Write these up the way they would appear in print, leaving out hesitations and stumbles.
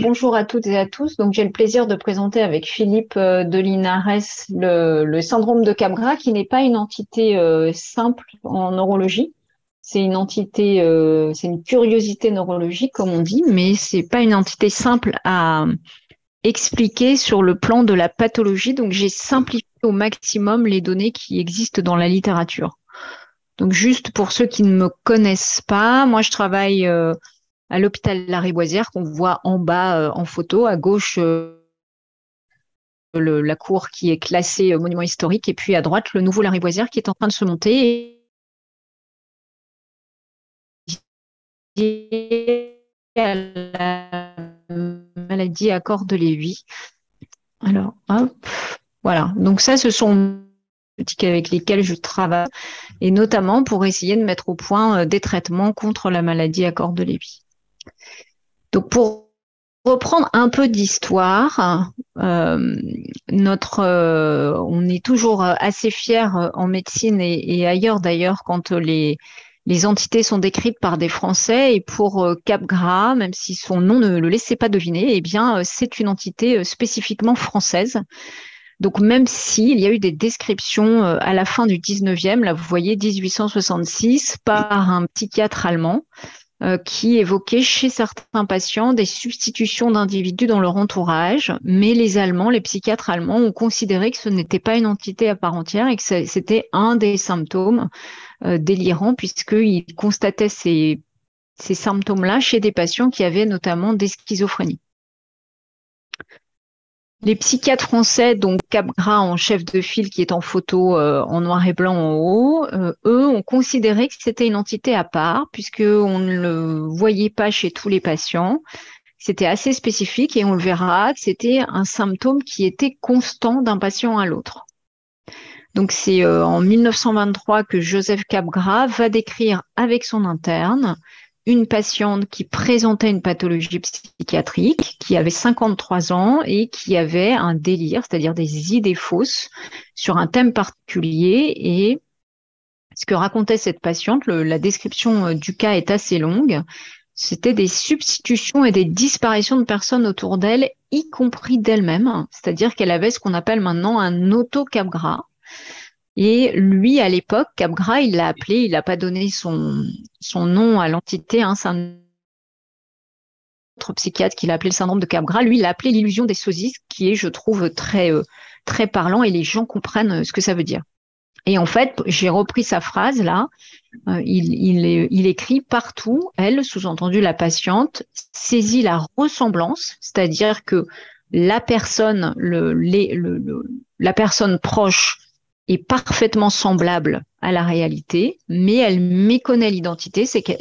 bonjour à toutes et à tous. Donc, j'ai le plaisir de présenter avec Philippe de Linares le syndrome de Capgras, qui n'est pas une entité simple en neurologie. C'est une entité, c'est une curiosité neurologique, comme on dit, mais c'est pas une entité simple à expliquer sur le plan de la pathologie. Donc, j'ai simplifié au maximum les données qui existent dans la littérature. Donc, juste pour ceux qui ne me connaissent pas, moi, je travaille à l'hôpital Lariboisière qu'on voit en bas en photo, à gauche la cour qui est classée monument historique et puis à droite le nouveau Lariboisière qui est en train de se monter et à la maladie à corps de Lévy. Alors, hop, voilà. Donc ça, ce sont les outils avec lesquels je travaille et notamment pour essayer de mettre au point des traitements contre la maladie à corps de Lévy. Donc pour reprendre un peu d'histoire, on est toujours assez fiers en médecine et ailleurs d'ailleurs quand les entités sont décrites par des Français. Et pour Capgras, même si son nom ne le laissait pas deviner, eh bien c'est une entité spécifiquement française. Donc même s'il y a eu des descriptions à la fin du 19e, là vous voyez 1866, par un psychiatre allemand, qui évoquait chez certains patients des substitutions d'individus dans leur entourage, mais les Allemands, les psychiatres allemands ont considéré que ce n'était pas une entité à part entière et que c'était un des symptômes délirants puisqu'ils constataient ces symptômes-là chez des patients qui avaient notamment des schizophrénies. Les psychiatres français, donc Capgras en chef de file qui est en photo en noir et blanc en haut, eux ont considéré que c'était une entité à part puisqu'on ne le voyait pas chez tous les patients. C'était assez spécifique et on le verra que c'était un symptôme qui était constant d'un patient à l'autre. Donc c'est en 1923 que Joseph Capgras va décrire avec son interne une patiente qui présentait une pathologie psychiatrique, qui avait 53 ans et qui avait un délire, c'est-à-dire des idées fausses sur un thème particulier. Et ce que racontait cette patiente, la description du cas est assez longue, c'était des substitutions et des disparitions de personnes autour d'elle, y compris d'elle-même, c'est-à-dire qu'elle avait ce qu'on appelle maintenant un auto-Capgras. Et lui, à l'époque, Capgras, il l'a appelé, il n'a pas donné son nom à l'entité, hein, c'est un autre psychiatre qui l'a appelé le syndrome de Capgras. Lui, il l'a appelé l'illusion des sosies, qui est, je trouve, très parlant et les gens comprennent ce que ça veut dire. Et en fait, j'ai repris sa phrase là, il écrit partout, elle, sous-entendu la patiente, saisit la ressemblance, c'est-à-dire que la personne, la personne proche est parfaitement semblable à la réalité, mais elle méconnaît l'identité, c'est-à-dire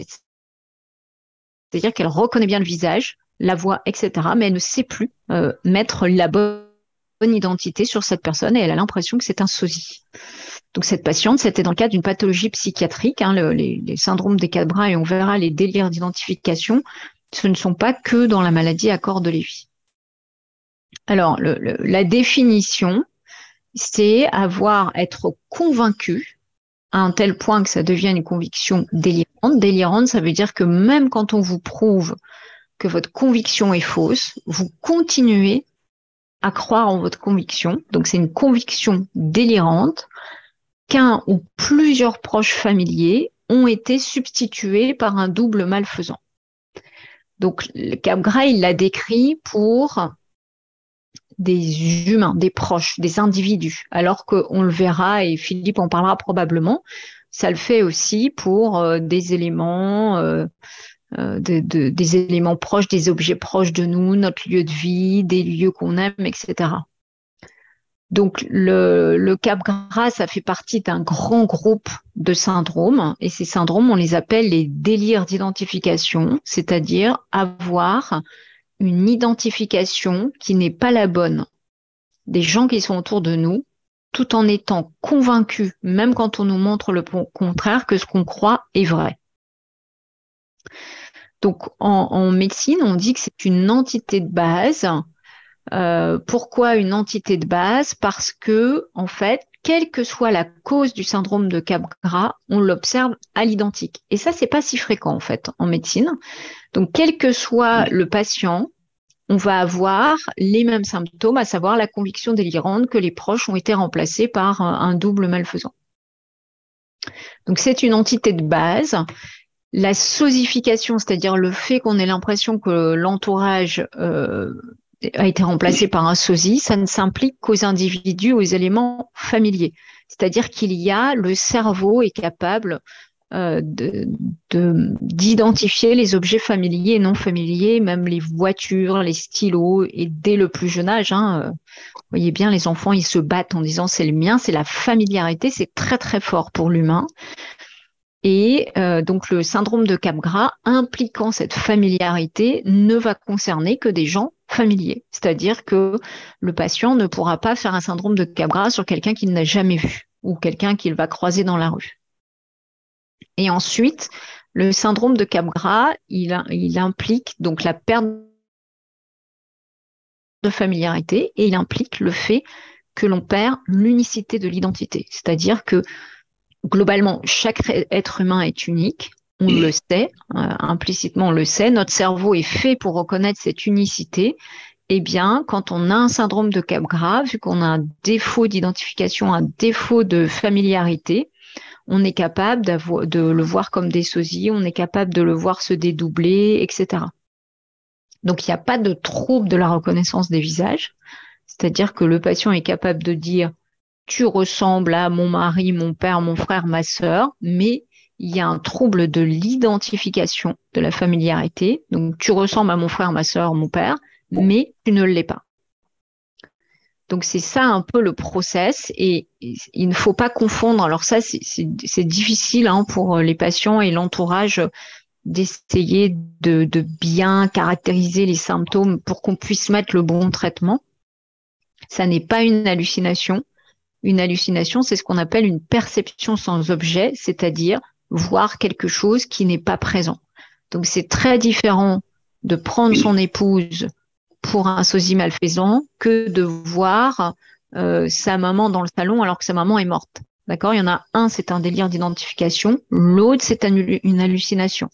qu'elle reconnaît bien le visage, la voix, etc., mais elle ne sait plus mettre la bonne identité sur cette personne et elle a l'impression que c'est un sosie. Donc cette patiente, c'était dans le cadre d'une pathologie psychiatrique, hein, les syndromes des Capgras, et on verra les délires d'identification, ce ne sont pas que dans la maladie à corps de Lévy. Alors, la définition, c'est être convaincu à un tel point que ça devient une conviction délirante. Délirante, ça veut dire que même quand on vous prouve que votre conviction est fausse, vous continuez à croire en votre conviction. Donc c'est une conviction délirante qu'un ou plusieurs proches familiers ont été substitués par un double malfaisant. Donc Capgras, il l'a décrit pour des humains, des proches, des individus, alors qu'on le verra, et Philippe en parlera probablement, ça le fait aussi pour des éléments, des éléments proches, des objets proches de nous, notre lieu de vie, des lieux qu'on aime, etc. Donc le Capgras, ça fait partie d'un grand groupe de syndromes, et ces syndromes, on les appelle les délires d'identification, c'est-à-dire avoir une identification qui n'est pas la bonne des gens qui sont autour de nous, tout en étant convaincus, même quand on nous montre le contraire, que ce qu'on croit est vrai. Donc en médecine, on dit que c'est une entité de base. Pourquoi une entité de base? Parce que, en fait, quelle que soit la cause du syndrome de Capgras, on l'observe à l'identique. Et ça, c'est pas si fréquent, en fait, en médecine. Donc, quel que soit le patient, on va avoir les mêmes symptômes, à savoir la conviction délirante que les proches ont été remplacés par un double malfaisant. Donc c'est une entité de base. La sosification, c'est-à-dire le fait qu'on ait l'impression que l'entourage a été remplacé par un sosie, ça ne s'implique qu'aux individus, aux éléments familiers. C'est-à-dire qu'il y a, le cerveau est capable d'identifier les objets familiers et non familiers, même les voitures, les stylos, et dès le plus jeune âge, vous voyez bien, les enfants, ils se battent en disant c'est le mien, c'est la familiarité, c'est très très fort pour l'humain. Et donc le syndrome de Capgras, impliquant cette familiarité, ne va concerner que des gens familiers. C'est-à-dire que le patient ne pourra pas faire un syndrome de Capgras sur quelqu'un qu'il n'a jamais vu ou quelqu'un qu'il va croiser dans la rue. Et ensuite, le syndrome de Capgras, il implique donc la perte de familiarité et il implique le fait que l'on perd l'unicité de l'identité. C'est-à-dire que globalement, chaque être humain est unique, on le sait, implicitement on le sait, notre cerveau est fait pour reconnaître cette unicité. Eh bien, quand on a un syndrome de Capgras, vu qu'on a un défaut d'identification, un défaut de familiarité, on est capable de le voir comme des sosies, on est capable de le voir se dédoubler, etc. Donc, il n'y a pas de trouble de la reconnaissance des visages, c'est-à-dire que le patient est capable de dire tu ressembles à mon mari, mon père, mon frère, ma sœur, mais il y a un trouble de l'identification de la familiarité. Donc, tu ressembles à mon frère, ma sœur, mon père, mais tu ne l'es pas. Donc, c'est ça un peu le process et il ne faut pas confondre. Alors ça, c'est difficile pour les patients et l'entourage d'essayer de bien caractériser les symptômes pour qu'on puisse mettre le bon traitement. Ça n'est pas une hallucination. Une hallucination, c'est ce qu'on appelle une perception sans objet, c'est-à-dire voir quelque chose qui n'est pas présent. Donc c'est très différent de prendre son épouse pour un sosie malfaisant que de voir sa maman dans le salon alors que sa maman est morte. D'accord ? Il y en a un, c'est un délire d'identification, l'autre, c'est une hallucination.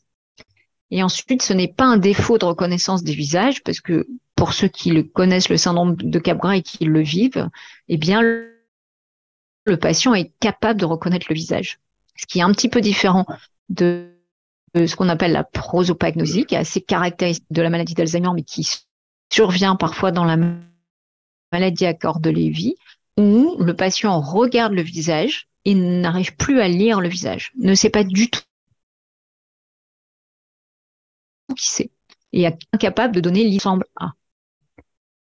Et ensuite, ce n'est pas un défaut de reconnaissance des visages, parce que pour ceux qui le connaissent, le syndrome de Capgras et qui le vivent, eh bien, le patient est capable de reconnaître le visage. Ce qui est un petit peu différent de ce qu'on appelle la prosopagnosie, qui est assez caractéristique de la maladie d'Alzheimer, mais qui survient parfois dans la maladie à corps de Lévy, où le patient regarde le visage et n'arrive plus à lire le visage, ne sait pas du tout qui c'est, et est incapable de donner l'ensemble A.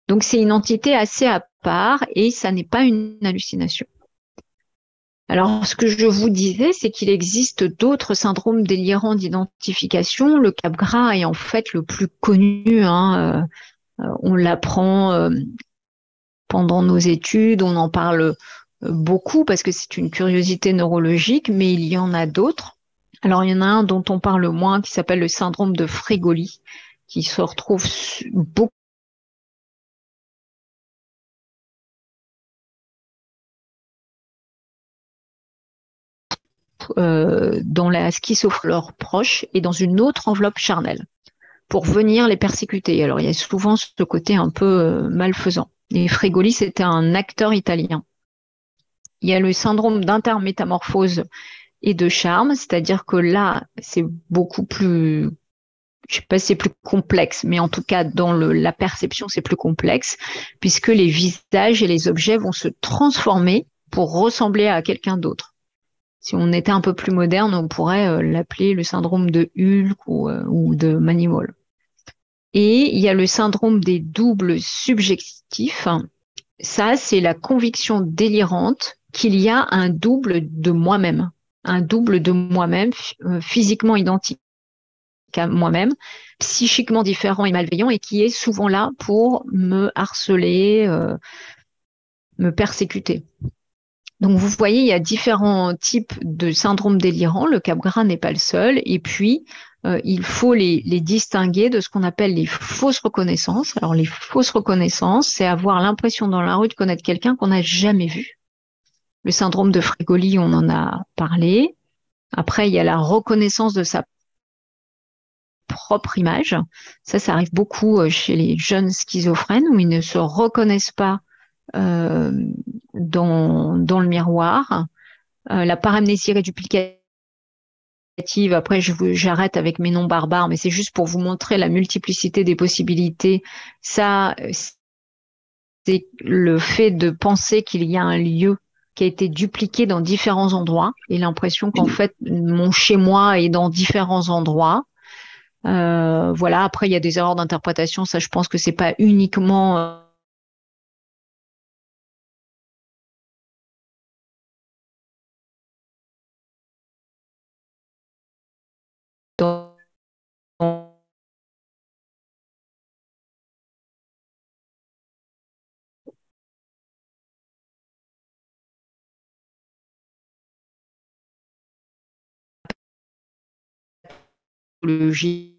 Donc c'est une entité assez à part et ça n'est pas une hallucination. Alors, ce que je vous disais, c'est qu'il existe d'autres syndromes délirants d'identification. Le Capgras est en fait le plus connu. On l'apprend pendant nos études, on en parle beaucoup parce que c'est une curiosité neurologique, mais il y en a d'autres. Alors, il y en a un dont on parle moins qui s'appelle le syndrome de Frégoli, qui se retrouve beaucoup dans la schizophrénie leurs proches et dans une autre enveloppe charnelle pour venir les persécuter. Alors, il y a souvent ce côté un peu malfaisant. Et Frégoli, c'était un acteur italien. Il y a le syndrome d'intermétamorphose et de charme, c'est-à-dire que là, c'est beaucoup plus, je sais pas si c'est plus complexe, mais en tout cas, dans la perception, c'est plus complexe, puisque les visages et les objets vont se transformer pour ressembler à quelqu'un d'autre. Si on était un peu plus moderne, on pourrait l'appeler le syndrome de Hulk ou de Manimol. Et il y a le syndrome des doubles subjectifs. Ça, c'est la conviction délirante qu'il y a un double de moi-même physiquement identique à moi-même, psychiquement différent et malveillant, et qui est souvent là pour me harceler, me persécuter. Donc, vous voyez, il y a différents types de syndromes délirants. Le Capgras n'est pas le seul. Et puis, il faut les distinguer de ce qu'on appelle les fausses reconnaissances. Alors, les fausses reconnaissances, c'est avoir l'impression dans la rue de connaître quelqu'un qu'on n'a jamais vu. Le syndrome de Frégoli, on en a parlé. Après, il y a la reconnaissance de sa propre image. Ça arrive beaucoup chez les jeunes schizophrènes où ils ne se reconnaissent pas dans le miroir. La paramnésie réduplicative, après j'arrête avec mes noms barbares, mais c'est juste pour vous montrer la multiplicité des possibilités. Ça, c'est le fait de penser qu'il y a un lieu qui a été dupliqué dans différents endroits et l'impression qu'en fait mon chez-moi est dans différents endroits. Voilà. Après, il y a des erreurs d'interprétation. Ça, je pense que c'est pas uniquement dans le J.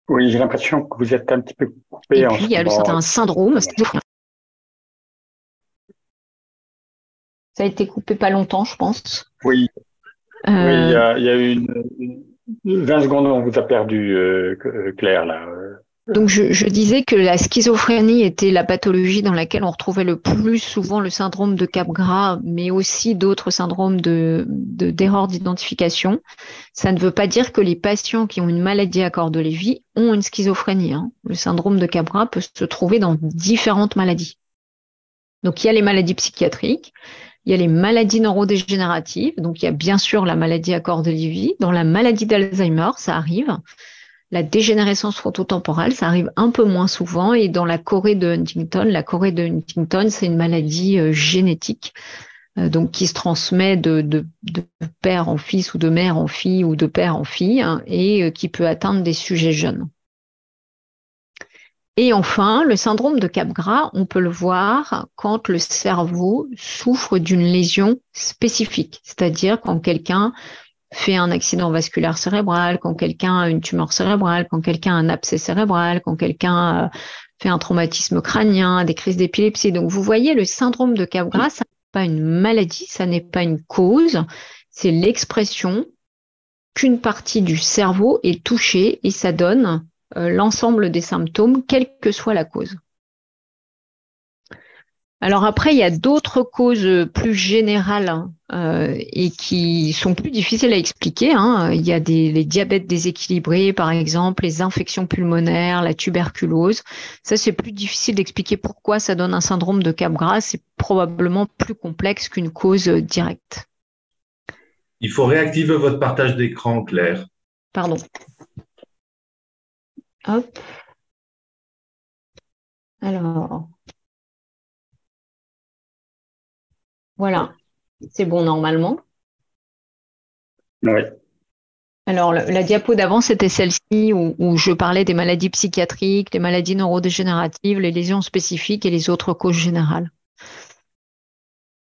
Oui, j'ai l'impression que vous êtes un petit peu Et coupé en puis, ce il y a moment. un syndrome schizophrène. Ça a été coupé pas longtemps, je pense. Oui, oui, Euh, il y a eu 20 secondes, on vous a perdu, Claire, là. donc, je disais que la schizophrénie était la pathologie dans laquelle on retrouvait le plus souvent le syndrome de Capgras, mais aussi d'autres syndromes d'erreur d'identification. Ça ne veut pas dire que les patients qui ont une maladie à corps de Lévy ont une schizophrénie, hein. Le syndrome de Capgras peut se trouver dans différentes maladies. Donc, il y a les maladies psychiatriques, il y a les maladies neurodégénératives, donc il y a bien sûr la maladie à corps de Lévy. Dans la maladie d'Alzheimer, ça arrive. La dégénérescence frontotemporale, ça arrive un peu moins souvent. Et dans la chorée de Huntington, c'est une maladie génétique, donc qui se transmet de père en fils ou de mère en fille ou de père en fille, hein, et qui peut atteindre des sujets jeunes. Et enfin, le syndrome de Capgras, on peut le voir quand le cerveau souffre d'une lésion spécifique, c'est-à-dire quand quelqu'un fait un accident vasculaire cérébral, quand quelqu'un a une tumeur cérébrale, quand quelqu'un a un abcès cérébral, quand quelqu'un fait un traumatisme crânien, des crises d'épilepsie. Donc, vous voyez, le syndrome de Capgras, ça n'est pas une maladie, ça n'est pas une cause, c'est l'expression qu'une partie du cerveau est touchée et ça donne l'ensemble des symptômes, quelle que soit la cause. Alors après, il y a d'autres causes plus générales et qui sont plus difficiles à expliquer, hein. Il y a les diabètes déséquilibrés, par exemple, les infections pulmonaires, la tuberculose. Ça, c'est plus difficile d'expliquer pourquoi ça donne un syndrome de Capgras. C'est probablement plus complexe qu'une cause directe. Il faut réactiver votre partage d'écran, Claire. Pardon. Hop. Alors, voilà. C'est bon normalement. Oui. Alors, la diapo d'avant, c'était celle-ci où je parlais des maladies psychiatriques, des maladies neurodégénératives, les lésions spécifiques et les autres causes générales.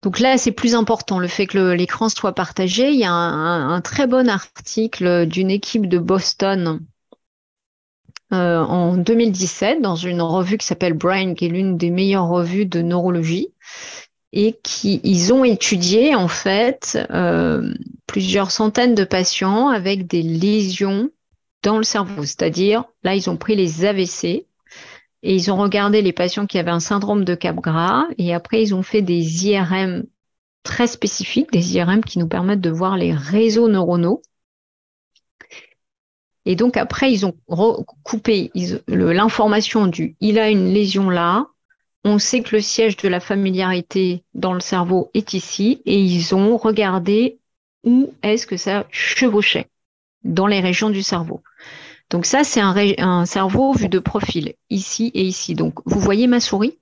Donc là, c'est plus important, le fait que l'écran soit partagé. Il y a un très bon article d'une équipe de Boston en 2017 dans une revue qui s'appelle Brain, qui est l'une des meilleures revues de neurologie. Et ils ont étudié en fait plusieurs centaines de patients avec des lésions dans le cerveau. C'est-à-dire, là, ils ont pris les AVC et ils ont regardé les patients qui avaient un syndrome de Capgras et après, ils ont fait des IRM très spécifiques, des IRM qui nous permettent de voir les réseaux neuronaux. Et donc après, ils ont recoupé l'information du « il a une lésion là », on sait que le siège de la familiarité dans le cerveau est ici et ils ont regardé où est-ce que ça chevauchait dans les régions du cerveau. Donc ça, c'est un cerveau vu de profil, ici et ici. Donc, vous voyez ma souris?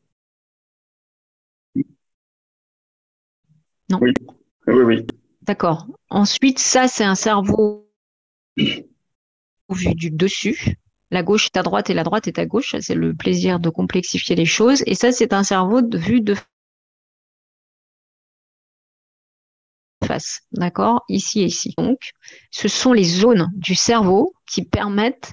Non? Oui, oui, oui. D'accord. Ensuite, ça, c'est un cerveau vu du dessus. La gauche est à droite et la droite est à gauche. C'est le plaisir de complexifier les choses. Et ça, c'est un cerveau vu de face, d'accord? Ici et ici. Donc, ce sont les zones du cerveau qui permettent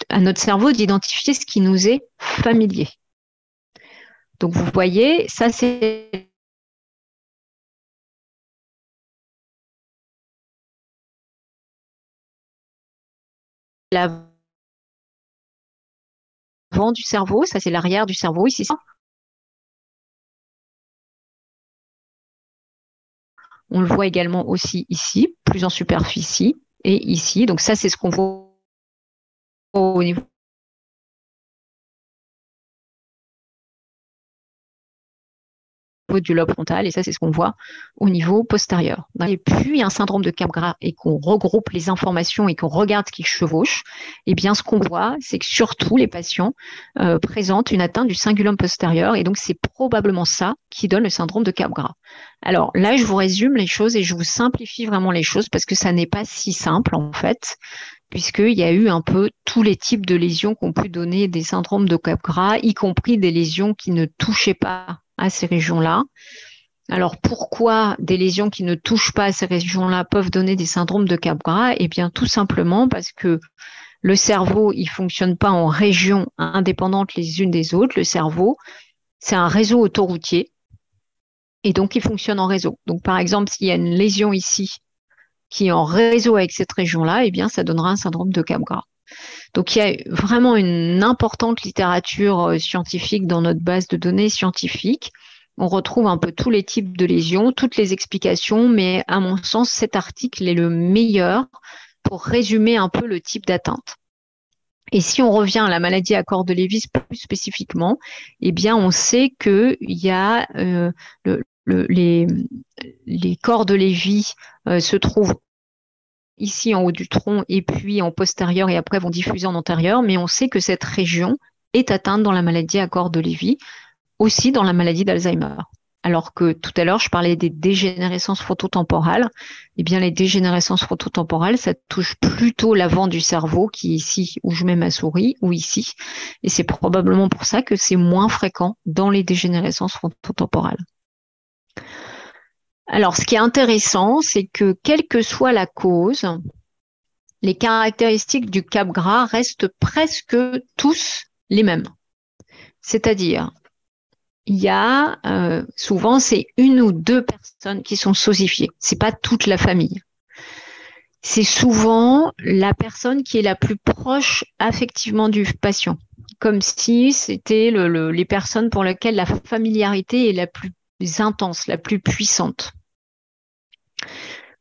à notre cerveau d'identifier ce qui nous est familier. Donc, vous voyez, ça, c'est l'avant du cerveau, ça, c'est l'arrière du cerveau, ici. On le voit également aussi ici, plus en superficie, et ici. Donc, ça, c'est ce qu'on voit au niveau du lobe frontal, et ça, c'est ce qu'on voit au niveau postérieur. Et puis, il y a un syndrome de Capgras et qu'on regroupe les informations et qu'on regarde ce qui chevauche, eh bien, ce qu'on voit, c'est que surtout les patients présentent une atteinte du cingulum postérieur, et donc c'est probablement ça qui donne le syndrome de Capgras. Alors là, je vous résume les choses et je vous simplifie vraiment les choses parce que ça n'est pas si simple en fait, puisqu'il y a eu un peu tous les types de lésions qu'on peut donner des syndromes de Capgras, y compris des lésions qui ne touchaient pas à ces régions-là. Alors pourquoi des lésions qui ne touchent pas à ces régions-là peuvent donner des syndromes de Capgras? Eh bien tout simplement parce que le cerveau, il fonctionne pas en régions indépendantes les unes des autres. Le cerveau, c'est un réseau autoroutier et donc il fonctionne en réseau. Donc par exemple, s'il y a une lésion ici qui est en réseau avec cette région-là, eh bien ça donnera un syndrome de Capgras. Donc il y a vraiment une importante littérature scientifique dans notre base de données scientifique. On retrouve un peu tous les types de lésions, toutes les explications, mais à mon sens, cet article est le meilleur pour résumer un peu le type d'atteinte. Et si on revient à la maladie à corps de Lévis plus spécifiquement, eh bien on sait qu'il y a les corps de Lévis se trouvent ici en haut du tronc et puis en postérieur et après vont diffuser en antérieur, mais on sait que cette région est atteinte dans la maladie à corps de Lévy, aussi dans la maladie d'Alzheimer. Alors que tout à l'heure, je parlais des dégénérescences frontotemporales. Eh bien, les dégénérescences frontotemporales, ça touche plutôt l'avant du cerveau qui est ici où je mets ma souris ou ici. Et c'est probablement pour ça que c'est moins fréquent dans les dégénérescences frontotemporales. Alors, ce qui est intéressant, c'est que quelle que soit la cause, les caractéristiques du Capgras restent presque tous les mêmes. C'est-à-dire, il y a souvent, c'est une ou deux personnes qui sont sosifiées. C'est pas toute la famille. C'est souvent la personne qui est la plus proche affectivement du patient, comme si c'était les personnes pour lesquelles la familiarité est la plus intense, la plus puissante.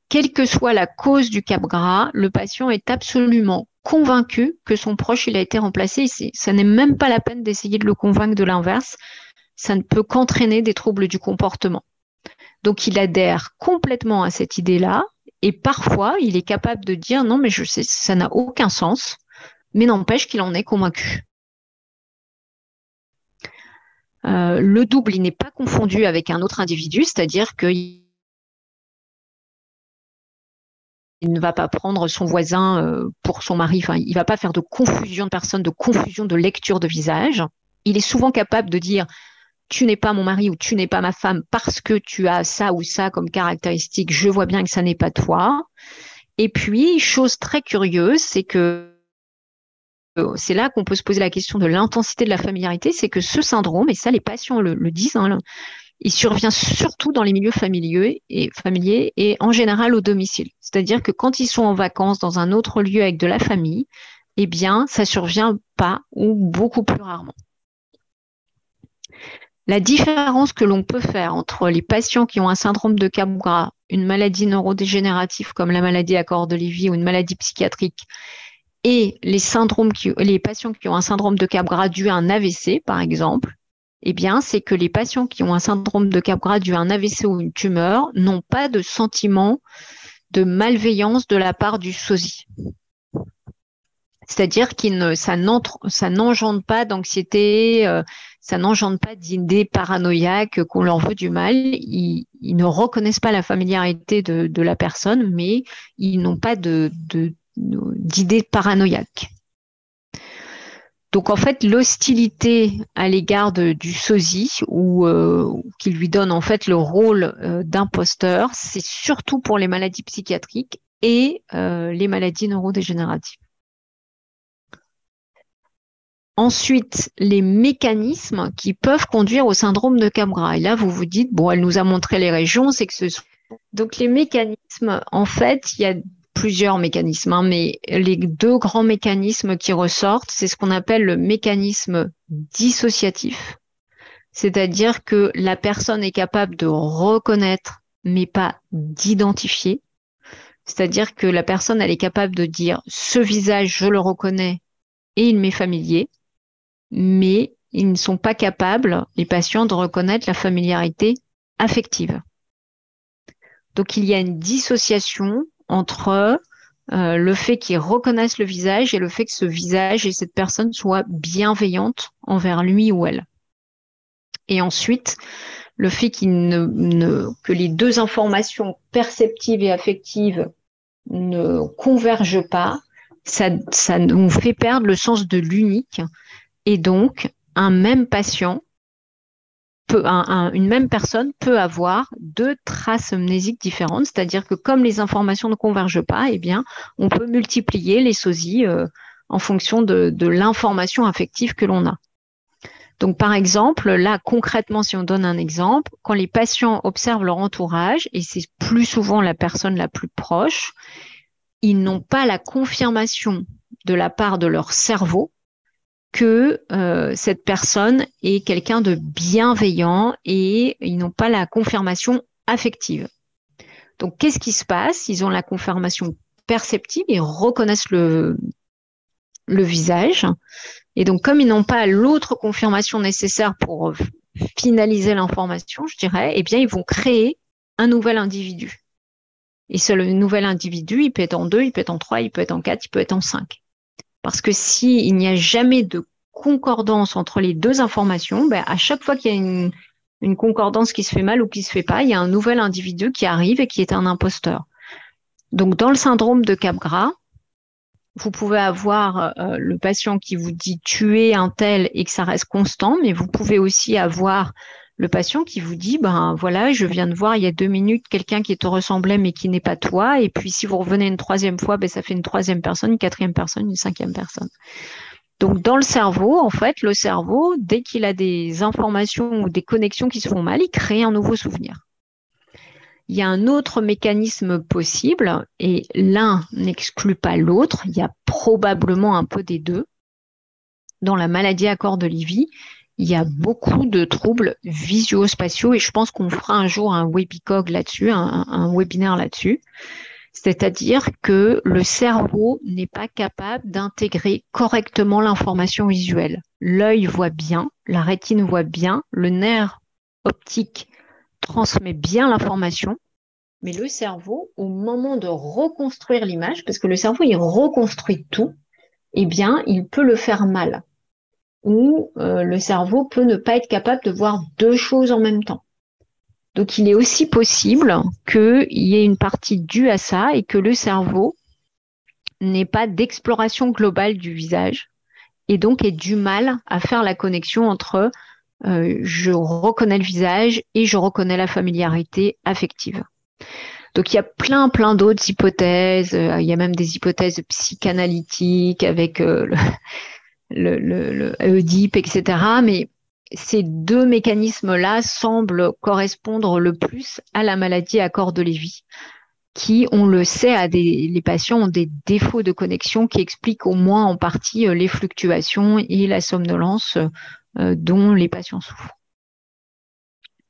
Quelle que soit la cause du Capgras, le patient est absolument convaincu que son proche il a été remplacé. Ça n'est même pas la peine d'essayer de le convaincre de l'inverse. Ça ne peut qu'entraîner des troubles du comportement. Donc il adhère complètement à cette idée-là et parfois il est capable de dire non mais je sais ça n'a aucun sens, mais n'empêche qu'il en est convaincu. Le double il n'est pas confondu avec un autre individu, c'est-à-dire qu'il ne va pas prendre son voisin pour son mari, enfin, il ne va pas faire de confusion de personnes, de confusion de lecture de visage. Il est souvent capable de dire tu n'es pas mon mari ou tu n'es pas ma femme parce que tu as ça ou ça comme caractéristique, je vois bien que ça n'est pas toi. Et puis, chose très curieuse, c'est que c'est là qu'on peut se poser la question de l'intensité de la familiarité, c'est que ce syndrome, et ça les patients le disent, hein, il survient surtout dans les milieux familiers et en général au domicile. C'est-à-dire que quand ils sont en vacances dans un autre lieu avec de la famille, eh bien, ça survient pas ou beaucoup plus rarement. La différence que l'on peut faire entre les patients qui ont un syndrome de Capgras, une maladie neurodégénérative comme la maladie à corps de Lévy ou une maladie psychiatrique, et les patients qui ont un syndrome de Capgras dû à un AVC, par exemple, eh bien, c'est que les patients qui ont un syndrome de Capgras dû à un AVC ou une tumeur n'ont pas de sentiment de malveillance de la part du sosie. C'est-à-dire que ça n'engendre pas d'anxiété, ça n'engendre pas d'idées paranoïaques qu'on leur veut du mal. Ils ne reconnaissent pas la familiarité de la personne, mais ils n'ont pas d'idées paranoïaques. Donc en fait, l'hostilité à l'égard du sosie ou qui lui donne en fait le rôle d'imposteur, c'est surtout pour les maladies psychiatriques et les maladies neurodégénératives. Ensuite, les mécanismes qui peuvent conduire au syndrome de Capgras. Et là, vous vous dites, bon, elle nous a montré les régions, c'est que ce sont... Donc, les mécanismes, en fait, il y a plusieurs mécanismes, hein, mais les deux grands mécanismes qui ressortent, c'est ce qu'on appelle le mécanisme dissociatif. C'est-à-dire que la personne est capable de reconnaître, mais pas d'identifier. C'est-à-dire que la personne, elle est capable de dire, ce visage, je le reconnais et il m'est familier, mais ils ne sont pas capables, les patients, de reconnaître la familiarité affective. Donc, il y a une dissociation entre le fait qu'ils reconnaissent le visage et le fait que ce visage et cette personne soient bienveillantes envers lui ou elle. Et ensuite, le fait que les deux informations perceptives et affectives ne convergent pas, ça nous fait perdre le sens de l'unique. Et donc, une même personne peut avoir deux traces amnésiques différentes, c'est-à-dire que comme les informations ne convergent pas, eh bien, on peut multiplier les sosies en fonction de l'information affective que l'on a. Donc, par exemple, là, concrètement, si on donne un exemple, quand les patients observent leur entourage, et c'est plus souvent la personne la plus proche, ils n'ont pas la confirmation de la part de leur cerveau que cette personne est quelqu'un de bienveillant et ils n'ont pas la confirmation affective. Donc, qu'est-ce qui se passe? Ils ont la confirmation perceptive, ils reconnaissent le visage. Et donc, comme ils n'ont pas l'autre confirmation nécessaire pour finaliser l'information, je dirais, eh bien, ils vont créer un nouvel individu. Et ce nouvel individu, il peut être en 2, il peut être en 3, il peut être en 4, il peut être en 5. Parce que s'il n'y a jamais de concordance entre les deux informations, ben, à chaque fois qu'il y a une concordance qui se fait mal ou qui se fait pas, il y a un nouvel individu qui arrive et qui est un imposteur. Donc, dans le syndrome de Capgras, vous pouvez avoir le patient qui vous dit tuer un tel et que ça reste constant, mais vous pouvez aussi avoir le patient qui vous dit, ben voilà, je viens de voir il y a 2 minutes quelqu'un qui te ressemblait mais qui n'est pas toi, et puis si vous revenez une troisième fois, ben ça fait une troisième personne, une quatrième personne, une cinquième personne. Donc dans le cerveau, en fait, le cerveau, dès qu'il a des informations ou des connexions qui se font mal, il crée un nouveau souvenir. Il y a un autre mécanisme possible, et l'un n'exclut pas l'autre, il y a probablement un peu des deux. Dans la maladie à corps de Lévy, il y a beaucoup de troubles visuospatiaux et je pense qu'on fera un jour un webicog là-dessus, un webinaire là-dessus. C'est-à-dire que le cerveau n'est pas capable d'intégrer correctement l'information visuelle. L'œil voit bien, la rétine voit bien, le nerf optique transmet bien l'information, mais le cerveau, au moment de reconstruire l'image, parce que le cerveau, il reconstruit tout, eh bien, il peut le faire mal. Ou le cerveau peut ne pas être capable de voir deux choses en même temps. Donc, il est aussi possible qu'il y ait une partie due à ça et que le cerveau n'ait pas d'exploration globale du visage et donc ait du mal à faire la connexion entre je reconnais le visage et je reconnais la familiarité affective. Donc, il y a plein d'autres hypothèses. Il y a même des hypothèses psychanalytiques avec le Oedipe, etc. Mais ces deux mécanismes-là semblent correspondre le plus à la maladie à corps de Lévy, qui, on le sait, les patients ont des défauts de connexion qui expliquent au moins en partie les fluctuations et la somnolence dont les patients souffrent.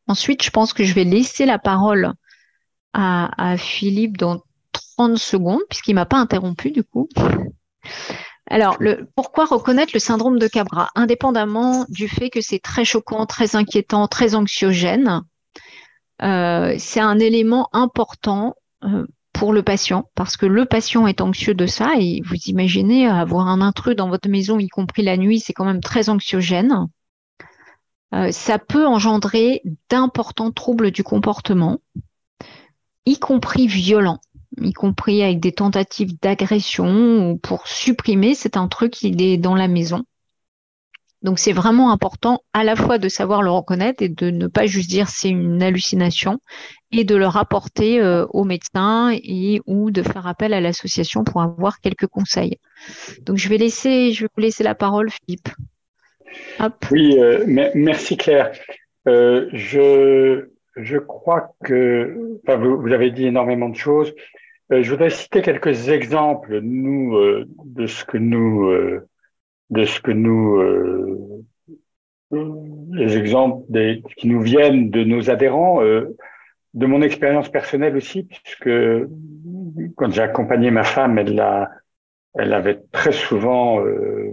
Ensuite, je pense que je vais laisser la parole à Philippe dans 30 secondes, puisqu'il ne m'a pas interrompu du coup. Alors, pourquoi reconnaître le syndrome de Capgras? Indépendamment du fait que c'est très choquant, très inquiétant, très anxiogène, c'est un élément important pour le patient, parce que le patient est anxieux de ça, et vous imaginez avoir un intrus dans votre maison, y compris la nuit, c'est quand même très anxiogène. Ça peut engendrer d'importants troubles du comportement, y compris violents, y compris avec des tentatives d'agression ou pour supprimer cet intrus qui est dans la maison. Donc, c'est vraiment important à la fois de savoir le reconnaître et de ne pas juste dire c'est une hallucination et de le rapporter au médecin ou de faire appel à l'association pour avoir quelques conseils. Donc, je vais vous laisser la parole, Philippe. Hop. Oui, merci Claire. Je crois que, enfin, vous avez dit énormément de choses. Je voudrais citer quelques exemples, nous, de ce que nous, les exemples qui nous viennent de nos adhérents, de mon expérience personnelle aussi, puisque quand j'ai accompagné ma femme, elle avait très souvent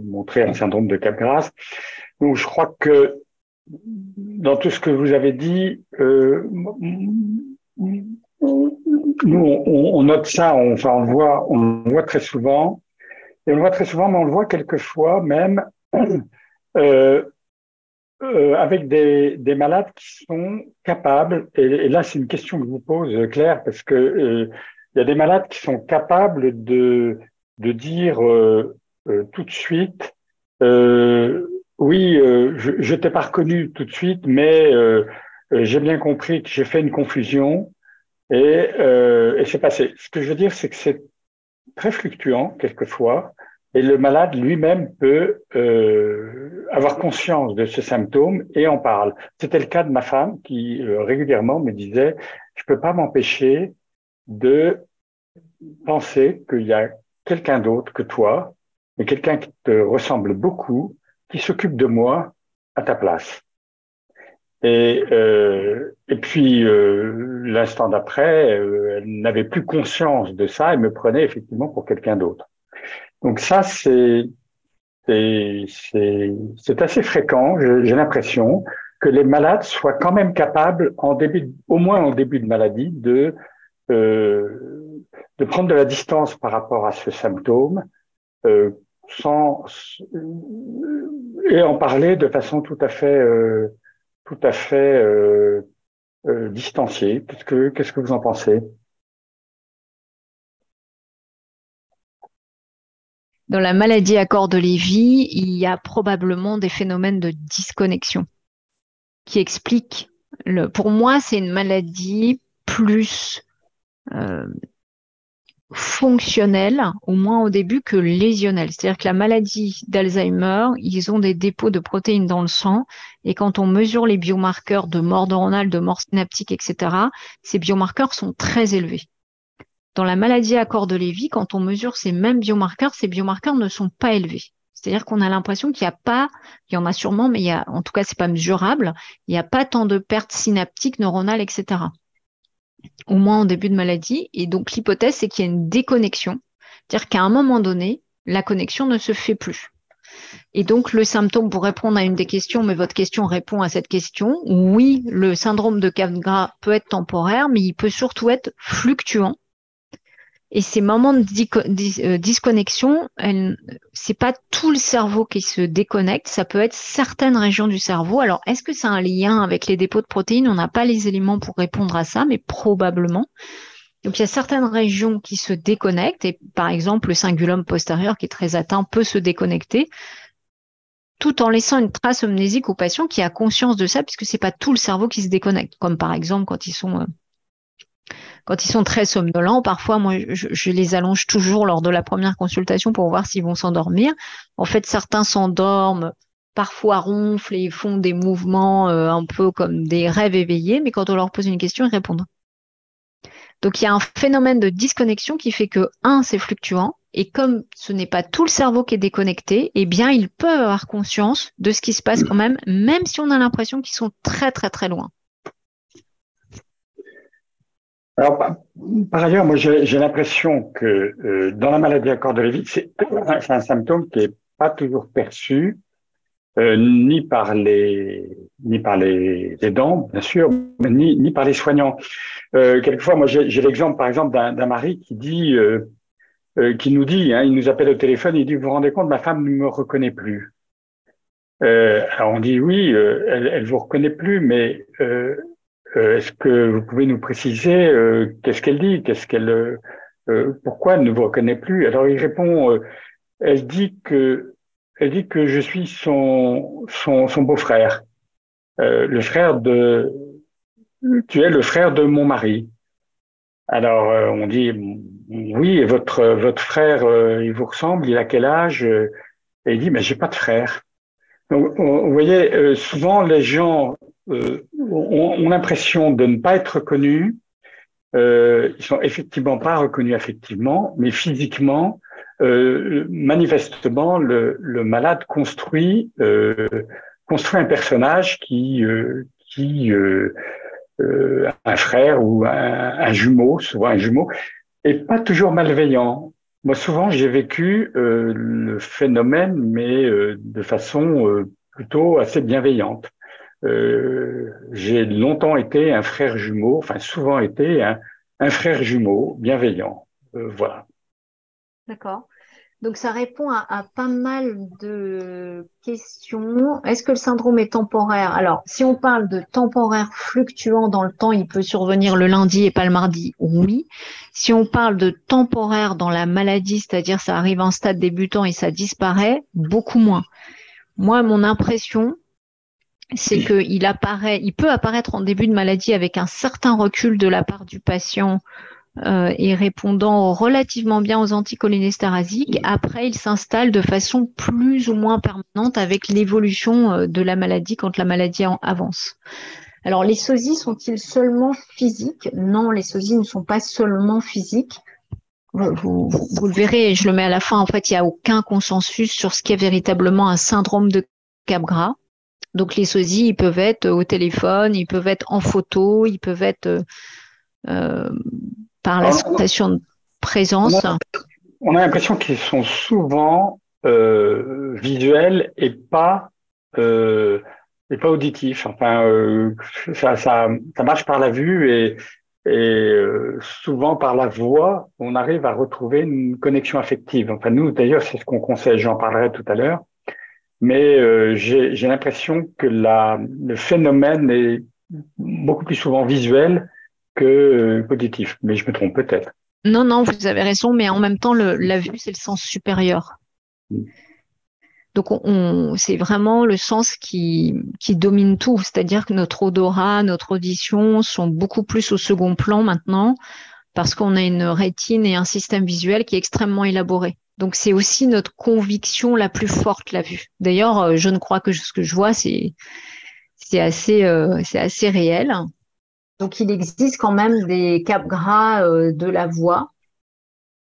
montré un syndrome de Capgras. Donc, je crois que dans tout ce que vous avez dit, nous, on note ça, enfin, on le voit très souvent, et on le voit très souvent, mais on le voit quelquefois même euh, avec des malades qui sont capables, et là c'est une question que je vous pose, Claire, parce que il y a des malades qui sont capables de dire tout de suite, oui, je t'ai pas reconnu tout de suite, mais j'ai bien compris que j'ai fait une confusion et c'est passé. Ce que je veux dire, c'est que c'est très fluctuant quelquefois, et le malade lui-même peut avoir conscience de ce symptôme et en parle. C'était le cas de ma femme qui régulièrement me disait, je peux pas m'empêcher de penser qu'il y a quelqu'un d'autre que toi, et quelqu'un qui te ressemble beaucoup, qui s'occupe de moi à ta place. Et puis, l'instant d'après, elle n'avait plus conscience de ça et me prenait effectivement pour quelqu'un d'autre. Donc ça, c'est assez fréquent. J'ai l'impression que les malades soient quand même capables, au moins en début de maladie, de prendre de la distance par rapport à ce symptôme, euh, sans et en parler de façon tout à fait distanciée. Qu'est-ce que vous en pensez? Dans la maladie à corps de Lévy, il y a probablement des phénomènes de disconnexion qui expliquent pour moi, c'est une maladie plus euh, fonctionnelle, au moins au début, que lésionnelle. C'est-à-dire que la maladie d'Alzheimer, ils ont des dépôts de protéines dans le sang, et quand on mesure les biomarqueurs de mort neuronale, de mort synaptique, etc., ces biomarqueurs sont très élevés. Dans la maladie à corps de Lévy, quand on mesure ces mêmes biomarqueurs, ces biomarqueurs ne sont pas élevés. C'est-à-dire qu'on a l'impression qu'il n'y a pas, il y en a sûrement, mais en tout cas, c'est pas mesurable, il n'y a pas tant de pertes synaptiques, neuronales, etc. Au moins en début de maladie. Et donc, l'hypothèse, c'est qu'il y a une déconnexion. C'est-à-dire qu'à un moment donné, la connexion ne se fait plus. Et donc, le symptôme, pour répondre à une des questions, mais votre question répond à cette question, oui, le syndrome de Capgras peut être temporaire, mais il peut surtout être fluctuant. Et ces moments de disconnexion, c'est pas tout le cerveau qui se déconnecte, ça peut être certaines régions du cerveau. Alors, est-ce que ça a un lien avec les dépôts de protéines? On n'a pas les éléments pour répondre à ça, mais probablement. Donc, il y a certaines régions qui se déconnectent, et par exemple, le cingulum postérieur qui est très atteint peut se déconnecter, tout en laissant une trace amnésique au patient qui a conscience de ça, puisque c'est pas tout le cerveau qui se déconnecte, comme par exemple quand ils sont très somnolents. Parfois, moi, je les allonge toujours lors de la première consultation pour voir s'ils vont s'endormir. En fait, certains s'endorment, parfois ronflent et font des mouvements un peu comme des rêves éveillés, mais quand on leur pose une question, ils répondent. Donc, il y a un phénomène de disconnexion qui fait que, c'est fluctuant, et comme ce n'est pas tout le cerveau qui est déconnecté, eh bien, ils peuvent avoir conscience de ce qui se passe quand même si on a l'impression qu'ils sont très, très, très loin. Alors, par ailleurs, moi, j'ai l'impression que dans la maladie à corps de Lévy, c'est un symptôme qui est pas toujours perçu, ni par les aidants, bien sûr, mais ni par les soignants. Quelquefois, moi, j'ai l'exemple, par exemple, d'un mari qui nous dit, hein, il nous appelle au téléphone, il dit, vous vous rendez compte, ma femme ne me reconnaît plus. Alors on dit oui, elle vous reconnaît plus, mais est-ce que vous pouvez nous préciser qu'est-ce qu'elle dit, pourquoi elle ne vous reconnaît plus? Alors il répond, elle elle dit que je suis son beau-frère, le frère de, tu es le frère de mon mari. Alors on dit oui, et votre frère, il vous ressemble, il a quel âge? Et il dit mais j'ai pas de frère. Vous voyez, souvent les gens ont l'impression de ne pas être reconnus. Ils sont effectivement pas reconnus affectivement, mais physiquement, manifestement, le malade construit un personnage qui un frère ou un jumeau, souvent un jumeau, et pas toujours malveillant. Moi, souvent, j'ai vécu le phénomène, mais de façon plutôt assez bienveillante. J'ai longtemps été un frère jumeau, enfin souvent été un frère jumeau bienveillant. Voilà. D'accord. Donc, ça répond à pas mal de questions. Est-ce que le syndrome est temporaire? Alors, si on parle de temporaire fluctuant dans le temps, il peut survenir le lundi et pas le mardi, oui. Si on parle de temporaire dans la maladie, c'est-à-dire ça arrive en stade débutant et ça disparaît, beaucoup moins. Moi, mon impression, c'est il peut apparaître en début de maladie avec un certain recul de la part du patient et répondant relativement bien aux anticholinésterasiques. Après, il s'installe de façon plus ou moins permanente avec l'évolution de la maladie quand la maladie avance. Alors, les sosies sont-ils seulement physiques? Non, les sosies ne sont pas seulement physiques. Vous le verrez, je le mets à la fin, en fait, il n'y a aucun consensus sur ce qu'est véritablement un syndrome de Capgras. Donc, les sosies, ils peuvent être au téléphone, ils peuvent être en photo, ils peuvent être par la sensation de présence. On a l'impression qu'ils sont souvent visuels et pas auditifs. Enfin, ça marche par la vue et souvent par la voix, on arrive à retrouver une connexion affective. Enfin, nous, d'ailleurs, c'est ce qu'on conseille. J'en parlerai tout à l'heure. Mais j'ai l'impression que le phénomène est beaucoup plus souvent visuel qu'auditif. Mais je me trompe peut-être. Non, non, vous avez raison, mais en même temps, la vue, c'est le sens supérieur. Donc, c'est vraiment le sens qui domine tout. C'est-à-dire que notre odorat, notre audition sont beaucoup plus au second plan maintenant parce qu'on a une rétine et un système visuel qui est extrêmement élaboré. Donc, c'est aussi notre conviction la plus forte, la vue. D'ailleurs, je ne crois que ce que je vois, c'est assez réel. Donc, il existe quand même des Capgras de la voix,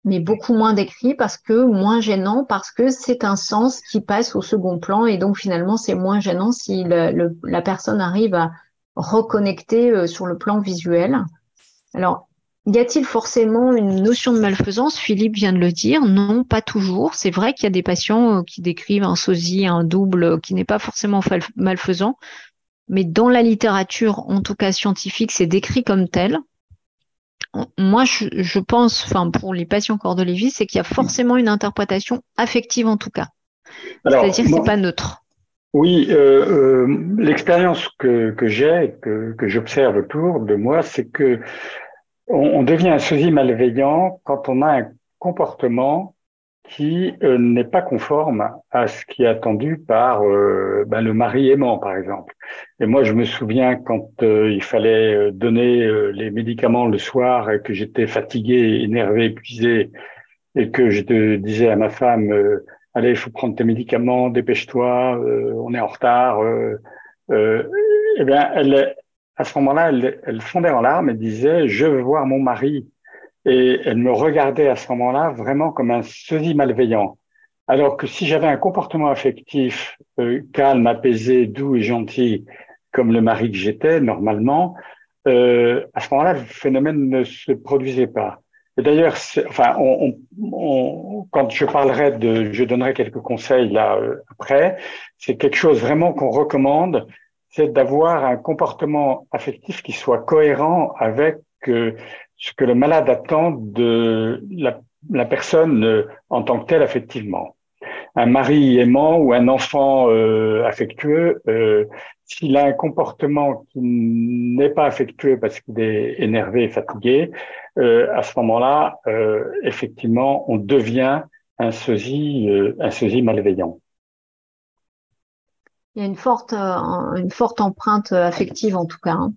mais beaucoup moins décrits moins gênant, parce que c'est un sens qui passe au second plan et donc finalement, c'est moins gênant si la personne arrive à reconnecter sur le plan visuel. Alors, y a-t-il forcément une notion de malfaisance? Philippe vient de le dire. Non, pas toujours. C'est vrai qu'il y a des patients qui décrivent un sosie, un double, qui n'est pas forcément malfaisant. Mais dans la littérature, en tout cas scientifique, c'est décrit comme tel. Moi, je pense, enfin, pour les patients Cordolévis, c'est qu'il y a forcément une interprétation affective en tout cas. C'est-à-dire que c'est pas neutre. Oui, l'expérience que j'ai, que j'observe autour de moi, c'est que on devient un sosie malveillant quand on a un comportement qui n'est pas conforme à ce qui est attendu par le mari aimant, par exemple. Et moi, je me souviens quand il fallait donner les médicaments le soir et que j'étais fatigué, énervé, épuisé, et que je te disais à ma femme, allez, il faut prendre tes médicaments, dépêche-toi, on est en retard. Euh, eh bien, à ce moment-là, elle fondait en larmes et disait, je veux voir mon mari. Et elle me regardait à ce moment-là vraiment comme un sosie malveillant. Alors que si j'avais un comportement affectif calme, apaisé, doux et gentil, comme le mari que j'étais normalement, à ce moment-là, le phénomène ne se produisait pas. Et d'ailleurs, enfin, quand je parlerai je donnerai quelques conseils là après. C'est quelque chose vraiment qu'on recommande, c'est d'avoir un comportement affectif qui soit cohérent avec ce que le malade attend de la personne en tant que telle affectivement. Un mari aimant ou un enfant affectueux, s'il a un comportement qui n'est pas affectueux parce qu'il est énervé et fatigué, à ce moment-là, effectivement, on devient un sosie malveillant. Il y a une forte empreinte affective en tout cas. Hein.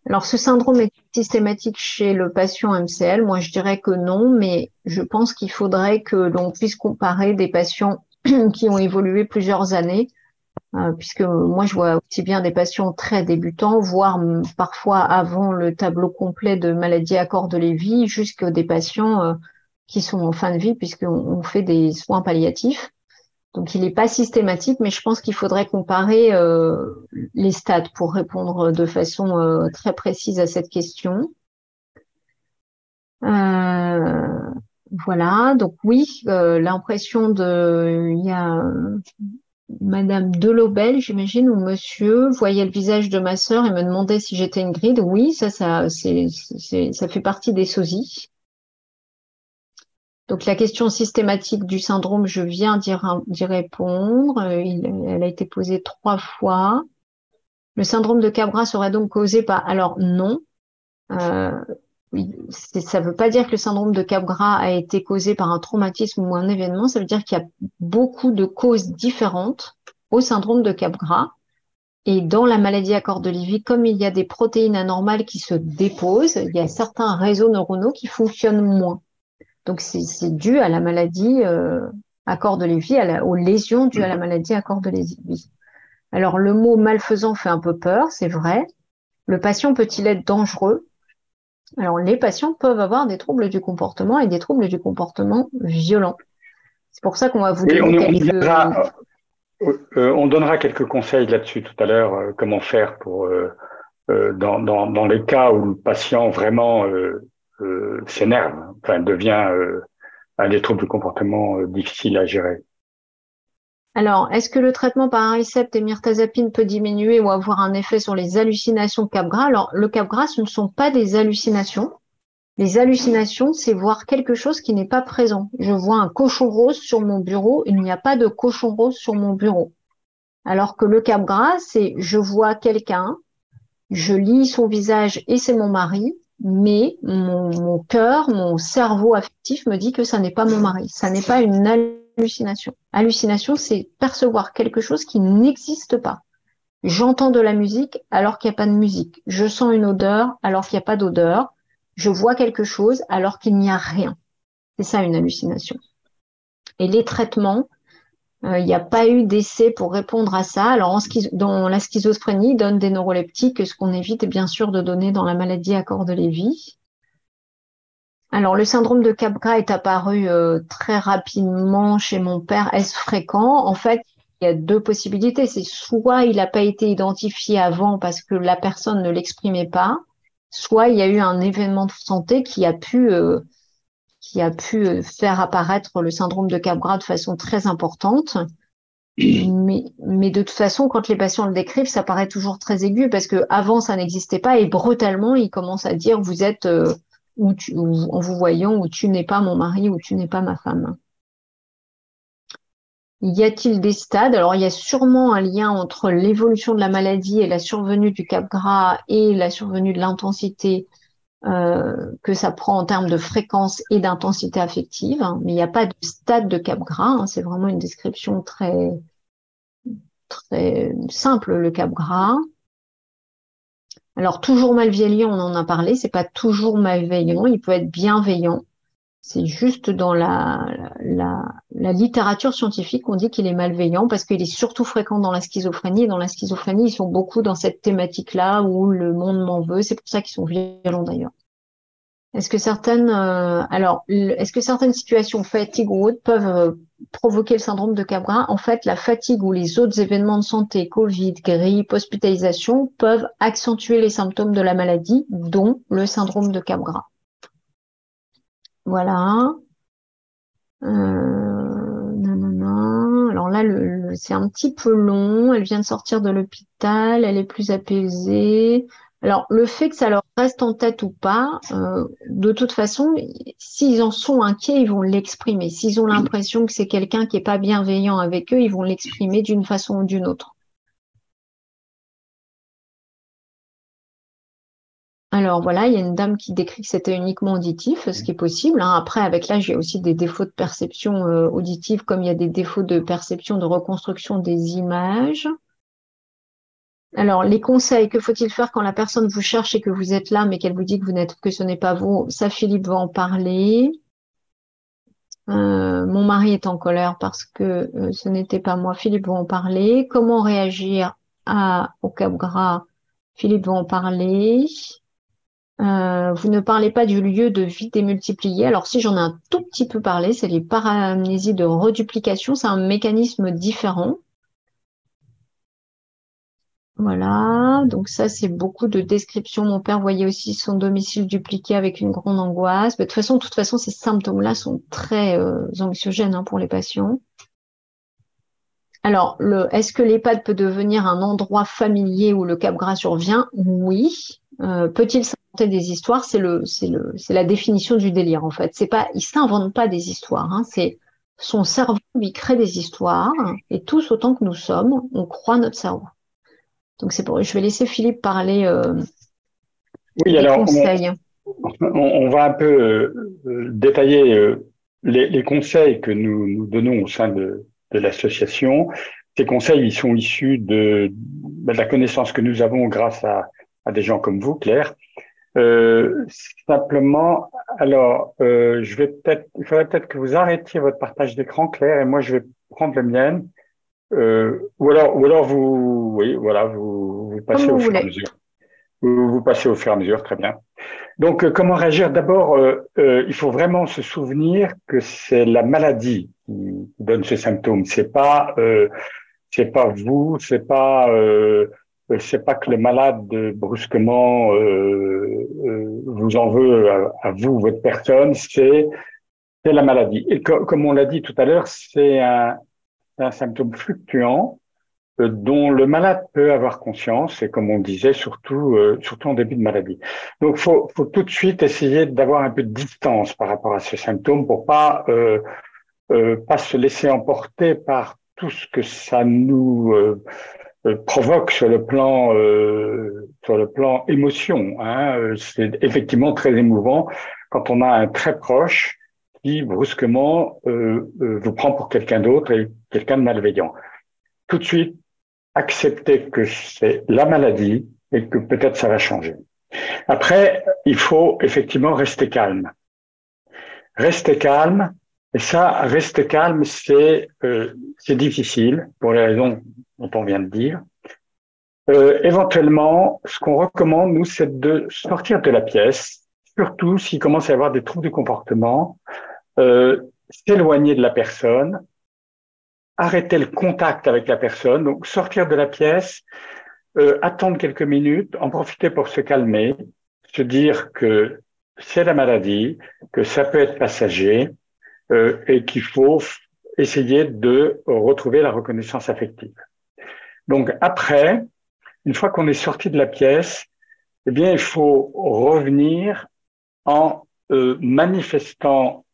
Alors, ce syndrome est systématique chez le patient MCL? Moi, je dirais que non, mais je pense qu'il faudrait que l'on puisse comparer des patients qui ont évolué plusieurs années puisque moi, je vois aussi bien des patients très débutants, voire parfois avant le tableau complet de maladie à corps de Lévy, jusqu'à des patients qui sont en fin de vie, puisqu'on fait des soins palliatifs. Donc, il n'est pas systématique, mais je pense qu'il faudrait comparer les stades pour répondre de façon très précise à cette question. Voilà, donc oui, l'impression il y a Madame Delobel, j'imagine, ou Monsieur, voyait le visage de ma sœur et me demandait si j'étais une gride. Oui, ça fait partie des sosies. Donc la question systématique du syndrome, je viens d'y répondre. Elle a été posée 3 fois. Le syndrome de Capgras serait donc causé par... Alors non, oui, ça ne veut pas dire que le syndrome de Capgras a été causé par un traumatisme ou un événement. Ça veut dire qu'il y a beaucoup de causes différentes au syndrome de Capgras. Et dans la maladie à corps de Lévy, comme il y a des protéines anormales qui se déposent, il y a certains réseaux neuronaux qui fonctionnent moins. Donc, c'est dû à la maladie à corps de Lévy, aux lésions dues à la maladie à corps de Lévy. Alors, le mot malfaisant fait un peu peur, c'est vrai. Le patient peut-il être dangereux? Alors, les patients peuvent avoir des troubles du comportement et des troubles du comportement violents. C'est pour ça qu'on va vous donner on donnera quelques conseils là-dessus tout à l'heure, comment faire pour dans les cas où le patient vraiment s'énerve, enfin devient un des troubles du comportement difficiles à gérer. Alors, est-ce que le traitement par Aricept et mirtazapine peut diminuer ou avoir un effet sur les hallucinations Capgras? Alors, le Capgras, ce ne sont pas des hallucinations. Les hallucinations, c'est voir quelque chose qui n'est pas présent. Je vois un cochon rose sur mon bureau, il n'y a pas de cochon rose sur mon bureau. Alors que le Capgras, c'est je vois quelqu'un, je lis son visage et c'est mon mari, mais mon cœur, mon cerveau affectif me dit que ça n'est pas mon mari. Ça n'est pas une hallucination. Hallucination, c'est percevoir quelque chose qui n'existe pas. J'entends de la musique alors qu'il n'y a pas de musique. Je sens une odeur alors qu'il n'y a pas d'odeur. Je vois quelque chose alors qu'il n'y a rien. C'est ça une hallucination. Et les traitements, il n'y a pas eu d'essai pour répondre à ça. Alors, dans la schizophrénie, ils donnent des neuroleptiques, ce qu'on évite bien sûr de donner dans la maladie à corps de Lévy. Alors, le syndrome de Capgras est apparu très rapidement chez mon père. Est-ce fréquent? En fait, il y a 2 possibilités. C'est soit il n'a pas été identifié avant parce que la personne ne l'exprimait pas, soit il y a eu un événement de santé qui a pu faire apparaître le syndrome de Capgras de façon très importante. Mais de toute façon, quand les patients le décrivent, ça paraît toujours très aigu parce que avant ça n'existait pas et brutalement, ils commencent à dire vous êtes en vous voyant ou tu n'es pas mon mari ou tu n'es pas ma femme. Y a-t-il des stades? Alors, il y a sûrement un lien entre l'évolution de la maladie et la survenue du Capgras et la survenue de l'intensité que ça prend en termes de fréquence et d'intensité affective. Mais il n'y a pas de stade de Capgras. C'est vraiment une description très simple, le Capgras. Alors, toujours malveillant, on en a parlé, c'est pas toujours malveillant, il peut être bienveillant. C'est juste dans la littérature scientifique qu'on dit qu'il est malveillant parce qu'il est surtout fréquent dans la schizophrénie. Et dans la schizophrénie, ils sont beaucoup dans cette thématique-là où le monde m'en veut. C'est pour ça qu'ils sont violents d'ailleurs. Est-ce que certaines situations fatigue ou autres peuvent provoquer le syndrome de Capgras? En fait, la fatigue ou les autres événements de santé, Covid, grippe, hospitalisation, peuvent accentuer les symptômes de la maladie, dont le syndrome de Capgras. Voilà. Alors là, c'est un petit peu long. Elle vient de sortir de l'hôpital. Elle est plus apaisée. Alors, le fait que ça leur reste en tête ou pas, de toute façon, s'ils en sont inquiets, ils vont l'exprimer. S'ils ont l'impression que c'est quelqu'un qui n'est pas bienveillant avec eux, ils vont l'exprimer d'une façon ou d'une autre. Alors voilà, il y a une dame qui décrit que c'était uniquement auditif, ce qui est possible. Après, avec l'âge, il y a aussi des défauts de perception auditive, comme il y a des défauts de perception de reconstruction des images. Alors, les conseils, que faut-il faire quand la personne vous cherche et que vous êtes là, mais qu'elle vous dit que ce n'est pas vous? Ça, Philippe va en parler. Mon mari est en colère parce que ce n'était pas moi. Philippe va en parler. Comment réagir au Cap Gras? Philippe va en parler. Vous ne parlez pas du lieu de vie démultiplié. Alors si j'en ai un tout petit peu parlé, c'est les paramnésies de reduplication. C'est un mécanisme différent. Voilà, donc ça c'est beaucoup de descriptions. Mon père voyait aussi son domicile dupliqué avec une grande angoisse. Mais de toute façon, ces symptômes-là sont très anxiogènes pour les patients. Alors, est-ce que l'EHPAD peut devenir un endroit familier où le Cap Gras survient? Oui. Peut-il s'inventer des histoires? C'est la définition du délire en fait. C'est pas, il s'invente pas des histoires. C'est son cerveau lui crée des histoires et tous autant que nous sommes, on croit notre cerveau. Donc je vais laisser Philippe parler Oui, des alors conseils. on va un peu détailler les conseils que nous donnons au sein de l'association. Ces conseils, ils sont issus de la connaissance que nous avons grâce à des gens comme vous, Claire. Simplement, alors, il faudrait peut-être que vous arrêtiez votre partage d'écran, Claire, et moi je vais prendre le mien. Ou alors oui, voilà, vous Comme passez au vous fur et à voulez. mesure. Vous passez au fur et à mesure, très bien. Donc, comment réagir? D'abord, il faut vraiment se souvenir que c'est la maladie qui donne ce symptôme. C'est pas vous, c'est pas que le malade brusquement vous en veut à vous, votre personne. C'est la maladie. Et comme on l'a dit tout à l'heure, c'est un symptôme fluctuant dont le malade peut avoir conscience, et comme on disait, surtout en début de maladie. Donc, faut tout de suite essayer d'avoir un peu de distance par rapport à ce symptôme pour pas se laisser emporter par tout ce que ça nous provoque sur le plan émotion. C'est effectivement très émouvant quand on a un très proche qui brusquement vous prend pour quelqu'un d'autre et quelqu'un de malveillant. Tout de suite, accepter que c'est la maladie et que peut-être ça va changer. Après, il faut effectivement rester calme. Rester calme, et ça, rester calme, c'est difficile pour les raisons dont on vient de dire. Éventuellement, ce qu'on recommande, nous, c'est de sortir de la pièce, surtout s'il commence à y avoir des troubles du comportement, s'éloigner de la personne, arrêter le contact avec la personne, donc sortir de la pièce, attendre quelques minutes, en profiter pour se calmer, se dire que c'est la maladie, que ça peut être passager et qu'il faut essayer de retrouver la reconnaissance affective. Donc après, une fois qu'on est sorti de la pièce, eh bien, il faut revenir en manifestant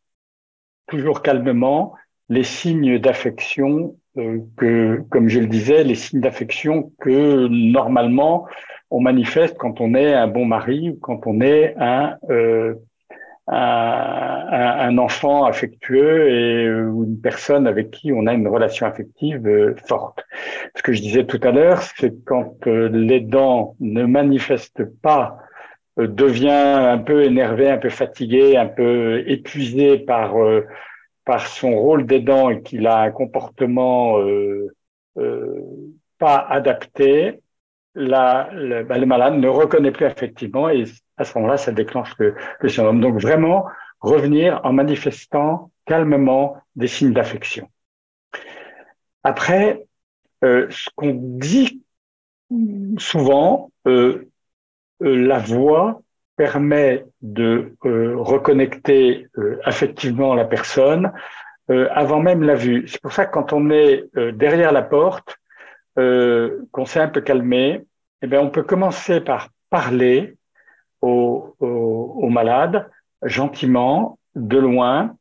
toujours calmement les signes d'affection comme je le disais, les signes d'affection que normalement on manifeste quand on est un bon mari ou quand on est un enfant affectueux ou une personne avec qui on a une relation affective forte. Ce que je disais tout à l'heure, c'est quand l'aidant ne manifeste pas, devient un peu énervé, un peu fatigué, un peu épuisé par son rôle d'aidant et qu'il a un comportement euh, pas adapté, le malade ne reconnaît plus effectivement et à ce moment-là, ça déclenche le syndrome. Donc vraiment, revenir en manifestant calmement des signes d'affection. Après, ce qu'on dit souvent, la voix permet de reconnecter affectivement la personne avant même la vue. C'est pour ça que quand on est derrière la porte, qu'on s'est un peu calmé, eh bien, on peut commencer par parler au malade gentiment, de loin,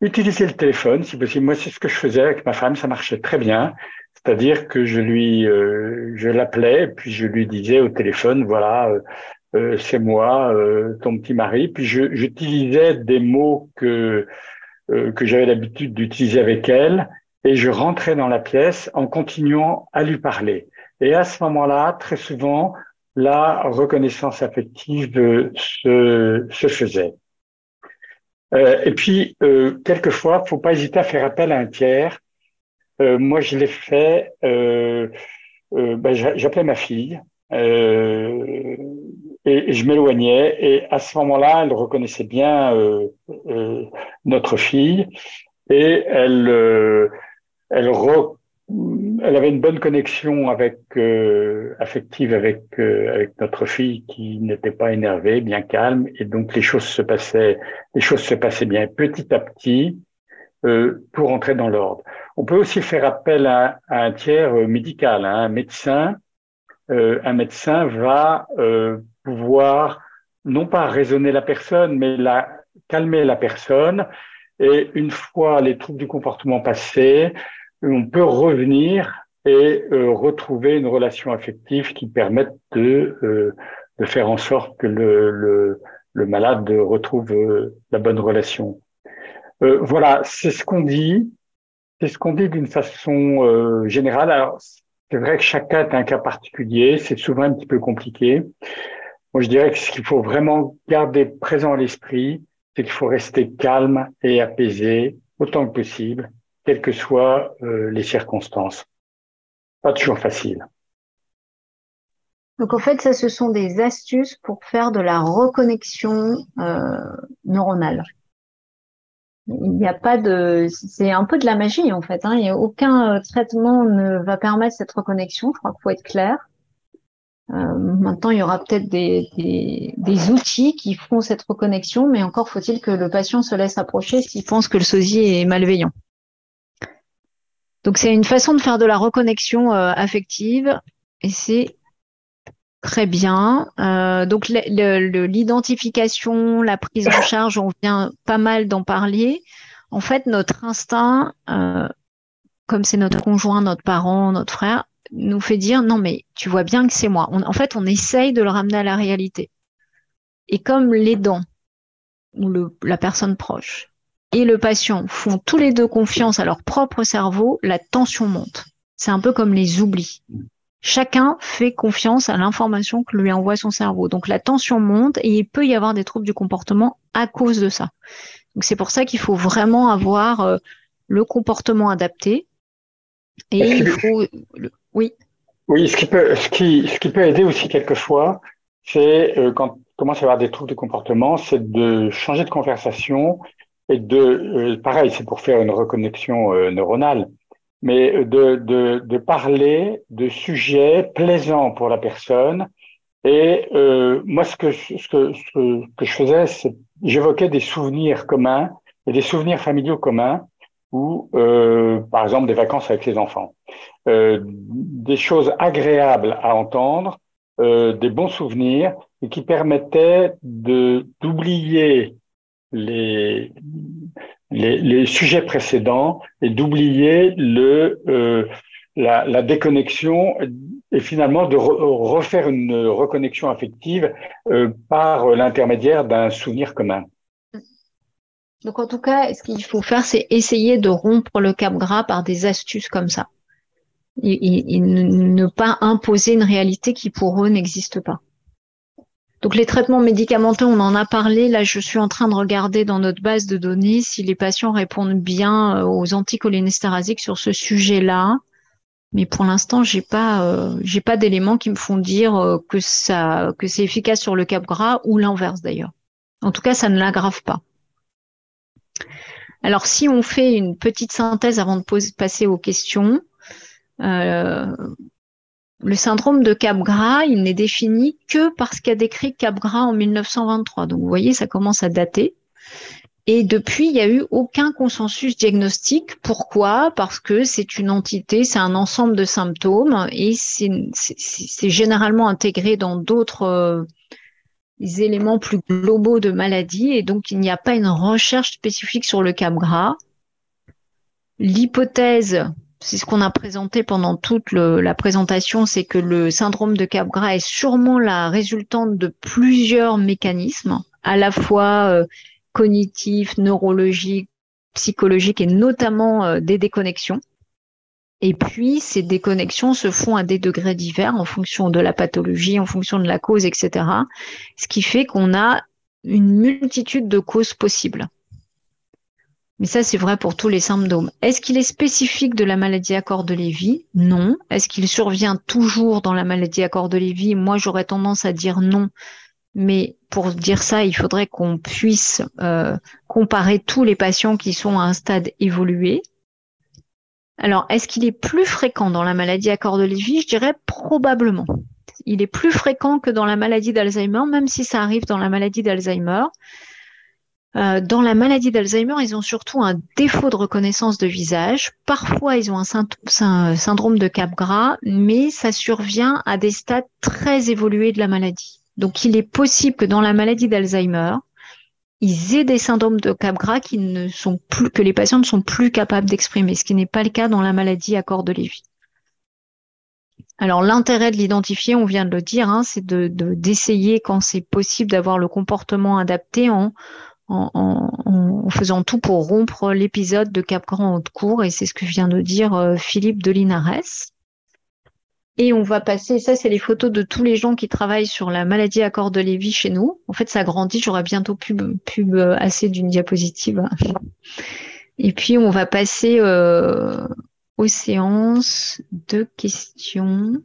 utiliser le téléphone si possible. Moi, c'est ce que je faisais avec ma femme, ça marchait très bien. C'est-à-dire que je l'appelais, puis je lui disais au téléphone, voilà, c'est moi, ton petit mari. Puis j'utilisais des mots que j'avais l'habitude d'utiliser avec elle, et je rentrais dans la pièce en continuant à lui parler. Et à ce moment-là, très souvent, la reconnaissance affective se faisait. Et puis, quelquefois, faut pas hésiter à faire appel à un tiers. Moi, je l'ai fait. J'appelais ma fille euh, et je m'éloignais. Et à ce moment-là, elle reconnaissait bien notre fille et elle elle avait une bonne connexion affective avec notre fille qui n'était pas énervée, bien calme, et donc les choses se passaient bien. Petit à petit, tout rentrait dans l'ordre. On peut aussi faire appel à un tiers médical, hein, un médecin. Un médecin va pouvoir non pas raisonner la personne, mais calmer la personne. Et une fois les troubles du comportement passés, on peut revenir et retrouver une relation affective qui permette de faire en sorte que le malade retrouve la bonne relation. Voilà, c'est ce qu'on dit d'une façon générale. Alors, c'est vrai que chaque cas est un cas particulier, c'est souvent un petit peu compliqué. Moi, je dirais que ce qu'il faut vraiment garder présent à l'esprit, c'est qu'il faut rester calme et apaisé autant que possible, quelles que soient les circonstances. Pas toujours facile. Donc en fait, ça, ce sont des astuces pour faire de la reconnexion neuronale. Il n'y a pas c'est un peu de la magie en fait, hein. Il y a aucun traitement ne va permettre cette reconnexion. Je crois qu'il faut être clair. Maintenant, il y aura peut-être des outils qui feront cette reconnexion, mais encore faut-il que le patient se laisse approcher s'il pense que le sosie est malveillant. Donc, c'est une façon de faire de la reconnexion affective et c'est très bien. Donc, l'identification, la prise en charge, on vient pas mal d'en parler. En fait, notre instinct, comme c'est notre conjoint, notre parent, notre frère, nous fait dire non mais tu vois bien que c'est moi. En fait, on essaye de le ramener à la réalité. Et comme l'aidant ou la personne proche et le patient font tous les deux confiance à leur propre cerveau, la tension monte. C'est un peu comme les oublis. Chacun fait confiance à l'information que lui envoie son cerveau. Donc la tension monte et il peut y avoir des troubles du comportement à cause de ça. Donc c'est pour ça qu'il faut vraiment avoir le comportement adapté. Et il faut... Oui. Oui, ce qui peut aider aussi quelquefois, c'est quand il commence à y avoir des troubles de comportement, c'est de changer de conversation et pareil, c'est pour faire une reconnexion neuronale, mais de parler de sujets plaisants pour la personne. Et moi, ce que je faisais, c'est j'évoquais des souvenirs communs et des souvenirs familiaux communs, ou par exemple des vacances avec les enfants. Des choses agréables à entendre, des bons souvenirs et qui permettaient d'oublier les, les sujets précédents et d'oublier la déconnexion et finalement de refaire une reconnexion affective par l'intermédiaire d'un souvenir commun. Donc en tout cas, ce qu'il faut faire, c'est essayer de rompre le cap gras par des astuces comme ça. Et ne pas imposer une réalité qui pour eux n'existe pas. Donc les traitements médicamenteux, on en a parlé. Là, je suis en train de regarder dans notre base de données si les patients répondent bien aux anticholinésterasiques sur ce sujet-là. Mais pour l'instant, j'ai pas d'éléments qui me font dire que c'est efficace sur le cap gras ou l'inverse d'ailleurs. En tout cas, ça ne l'aggrave pas. Alors, si on fait une petite synthèse avant de passer aux questions, le syndrome de Capgras, il n'est défini que parce qu'a décrit Capgras en 1923. Donc, vous voyez, ça commence à dater. Et depuis, il n'y a eu aucun consensus diagnostique. Pourquoi? Parce que c'est une entité, c'est un ensemble de symptômes et c'est généralement intégré dans d'autres éléments plus globaux de maladie. Et donc, il n'y a pas une recherche spécifique sur le Capgras. L'hypothèse, c'est ce qu'on a présenté pendant toute la présentation, c'est que le syndrome de Capgras est sûrement la résultante de plusieurs mécanismes, à la fois cognitifs, neurologiques, psychologiques et notamment des déconnexions. Et puis, ces déconnexions se font à des degrés divers en fonction de la pathologie, en fonction de la cause, etc. Ce qui fait qu'on a une multitude de causes possibles. Mais ça, c'est vrai pour tous les symptômes. Est-ce qu'il est spécifique de la maladie à corps de Lévy? Non. Est-ce qu'il survient toujours dans la maladie à corps de Lévy? Moi, j'aurais tendance à dire non. Mais pour dire ça, il faudrait qu'on puisse comparer tous les patients qui sont à un stade évolué. Alors, est-ce qu'il est plus fréquent dans la maladie à corps de Lévy? Je dirais probablement. Il est plus fréquent que dans la maladie d'Alzheimer, même si ça arrive dans la maladie d'Alzheimer. Dans la maladie d'Alzheimer, ils ont surtout un défaut de reconnaissance de visage. Parfois, ils ont un syndrome de Capgras, mais ça survient à des stades très évolués de la maladie. Donc, il est possible que dans la maladie d'Alzheimer, ils aient des syndromes de Capgras que les patients ne sont plus capables d'exprimer, ce qui n'est pas le cas dans la maladie à corps de Lévy. Alors, l'intérêt de l'identifier, on vient de le dire, hein, c'est d'essayer quand c'est possible d'avoir le comportement adapté en faisant tout pour rompre l'épisode de Capgras en haute cour, et c'est ce que vient de dire Philippe de Linares. Et on va passer, ça c'est les photos de tous les gens qui travaillent sur la maladie à corps de Lévy chez nous. En fait, ça grandit, j'aurai bientôt pub assez d'une diapositive. Et puis, on va passer aux séances de questions.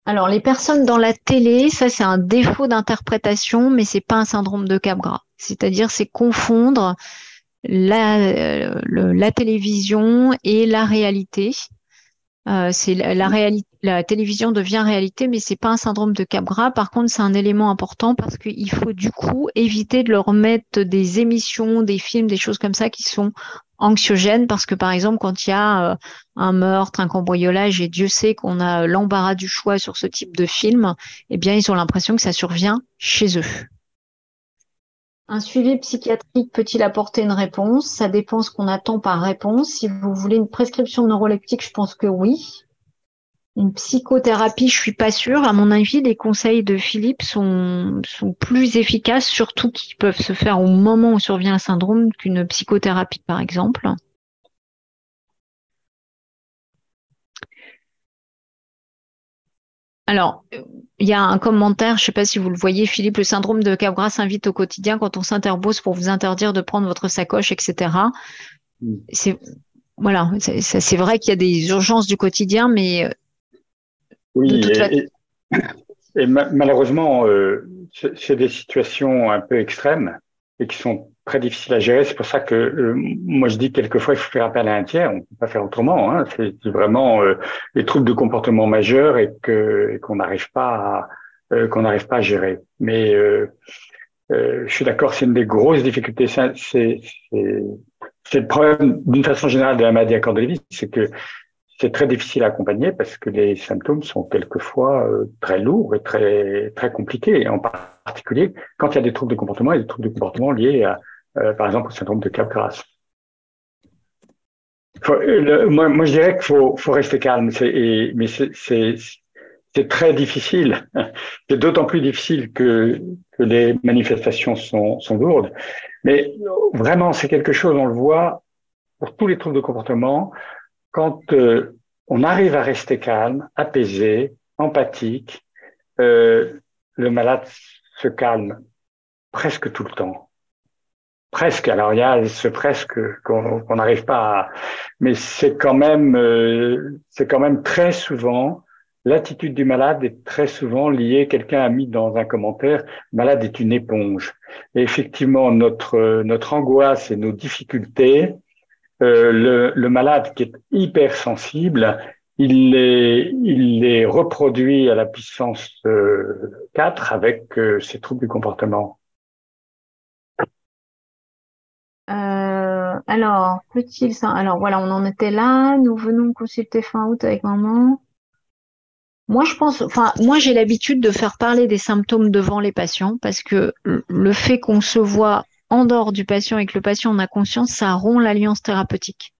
Alors, les personnes dans la télé, ça c'est un défaut d'interprétation, mais c'est pas un syndrome de Capgras. C'est-à-dire, c'est confondre la télévision et la réalité. C'est la télévision devient réalité, mais c'est pas un syndrome de Capgras. Par contre, c'est un élément important parce qu'il faut du coup éviter de leur mettre des émissions, des films, des choses comme ça qui sont anxiogènes, parce que par exemple, quand il y a un meurtre, un cambriolage, et Dieu sait qu'on a l'embarras du choix sur ce type de film, eh bien, ils ont l'impression que ça survient chez eux. Un suivi psychiatrique peut-il apporter une réponse? Ça dépend ce qu'on attend par réponse. Si vous voulez une prescription neuroleptique, je pense que oui. Une psychothérapie, je suis pas sûre. À mon avis, les conseils de Philippe sont plus efficaces, surtout qu'ils peuvent se faire au moment où survient le syndrome, qu'une psychothérapie, par exemple. Alors, il y a un commentaire, je ne sais pas si vous le voyez, Philippe, le syndrome de Capgras s'invite au quotidien quand on s'interpose pour vous interdire de prendre votre sacoche, etc. C'est vrai qu'il y a des urgences du quotidien, mais oui, de toute façon. Et malheureusement, c'est des situations un peu extrêmes et qui sont très difficiles à gérer. C'est pour ça que moi je dis quelquefois il faut faire appel à un tiers. On ne peut pas faire autrement. Hein. C'est vraiment les troubles de comportement majeurs et qu'on n'arrive pas à gérer. Mais je suis d'accord, c'est une des grosses difficultés. C'est le problème d'une façon générale de la maladie à corps de Lévy, c'est que c'est très difficile à accompagner parce que les symptômes sont quelquefois très lourds et très très compliqués. Et en particulier quand il y a des troubles de comportement et des troubles de comportement liés à, par exemple, au syndrome de Capgras. Moi, je dirais qu'il faut rester calme. Mais c'est très difficile. C'est d'autant plus difficile que les manifestations sont lourdes. Mais vraiment, c'est quelque chose, on le voit pour tous les troubles de comportement. Quand on arrive à rester calme, apaisé, empathique, le malade se calme presque tout le temps. Presque. Alors il y a ce presque qu'on n'arrive pas à... Mais c'est quand même très souvent, l'attitude du malade est très souvent liée, quelqu'un a mis dans un commentaire, le malade est une éponge. Et effectivement, notre angoisse et nos difficultés, le malade qui est hypersensible, il les reproduit à la puissance 4 avec ses troubles du comportement. Alors, alors voilà, on en était là. Nous venons consulter fin août avec maman. Moi, j'ai l'habitude de faire parler des symptômes devant les patients parce que le fait qu'on se voit en dehors du patient et que le patient en a conscience, ça rompt l'alliance thérapeutique.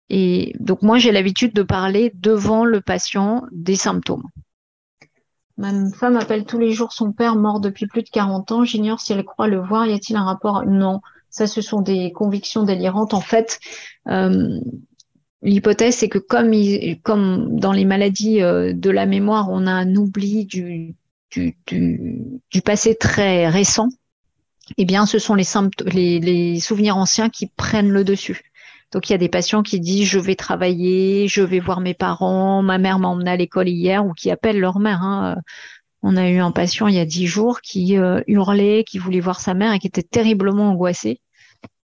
Et donc, moi, j'ai l'habitude de parler devant le patient des symptômes. Ma femme appelle tous les jours son père mort depuis plus de 40 ans. J'ignore si elle croit le voir. Y a-t-il un rapport? Non. Ça, ce sont des convictions délirantes. En fait, l'hypothèse, c'est que comme dans les maladies de la mémoire, on a un oubli du passé très récent, eh bien, ce sont les souvenirs anciens qui prennent le dessus. Donc, il y a des patients qui disent, je vais travailler, je vais voir mes parents, ma mère m'a emmené à l'école hier, ou qui appellent leur mère, hein. On a eu un patient il y a 10 jours qui hurlait, qui voulait voir sa mère et qui était terriblement angoissé.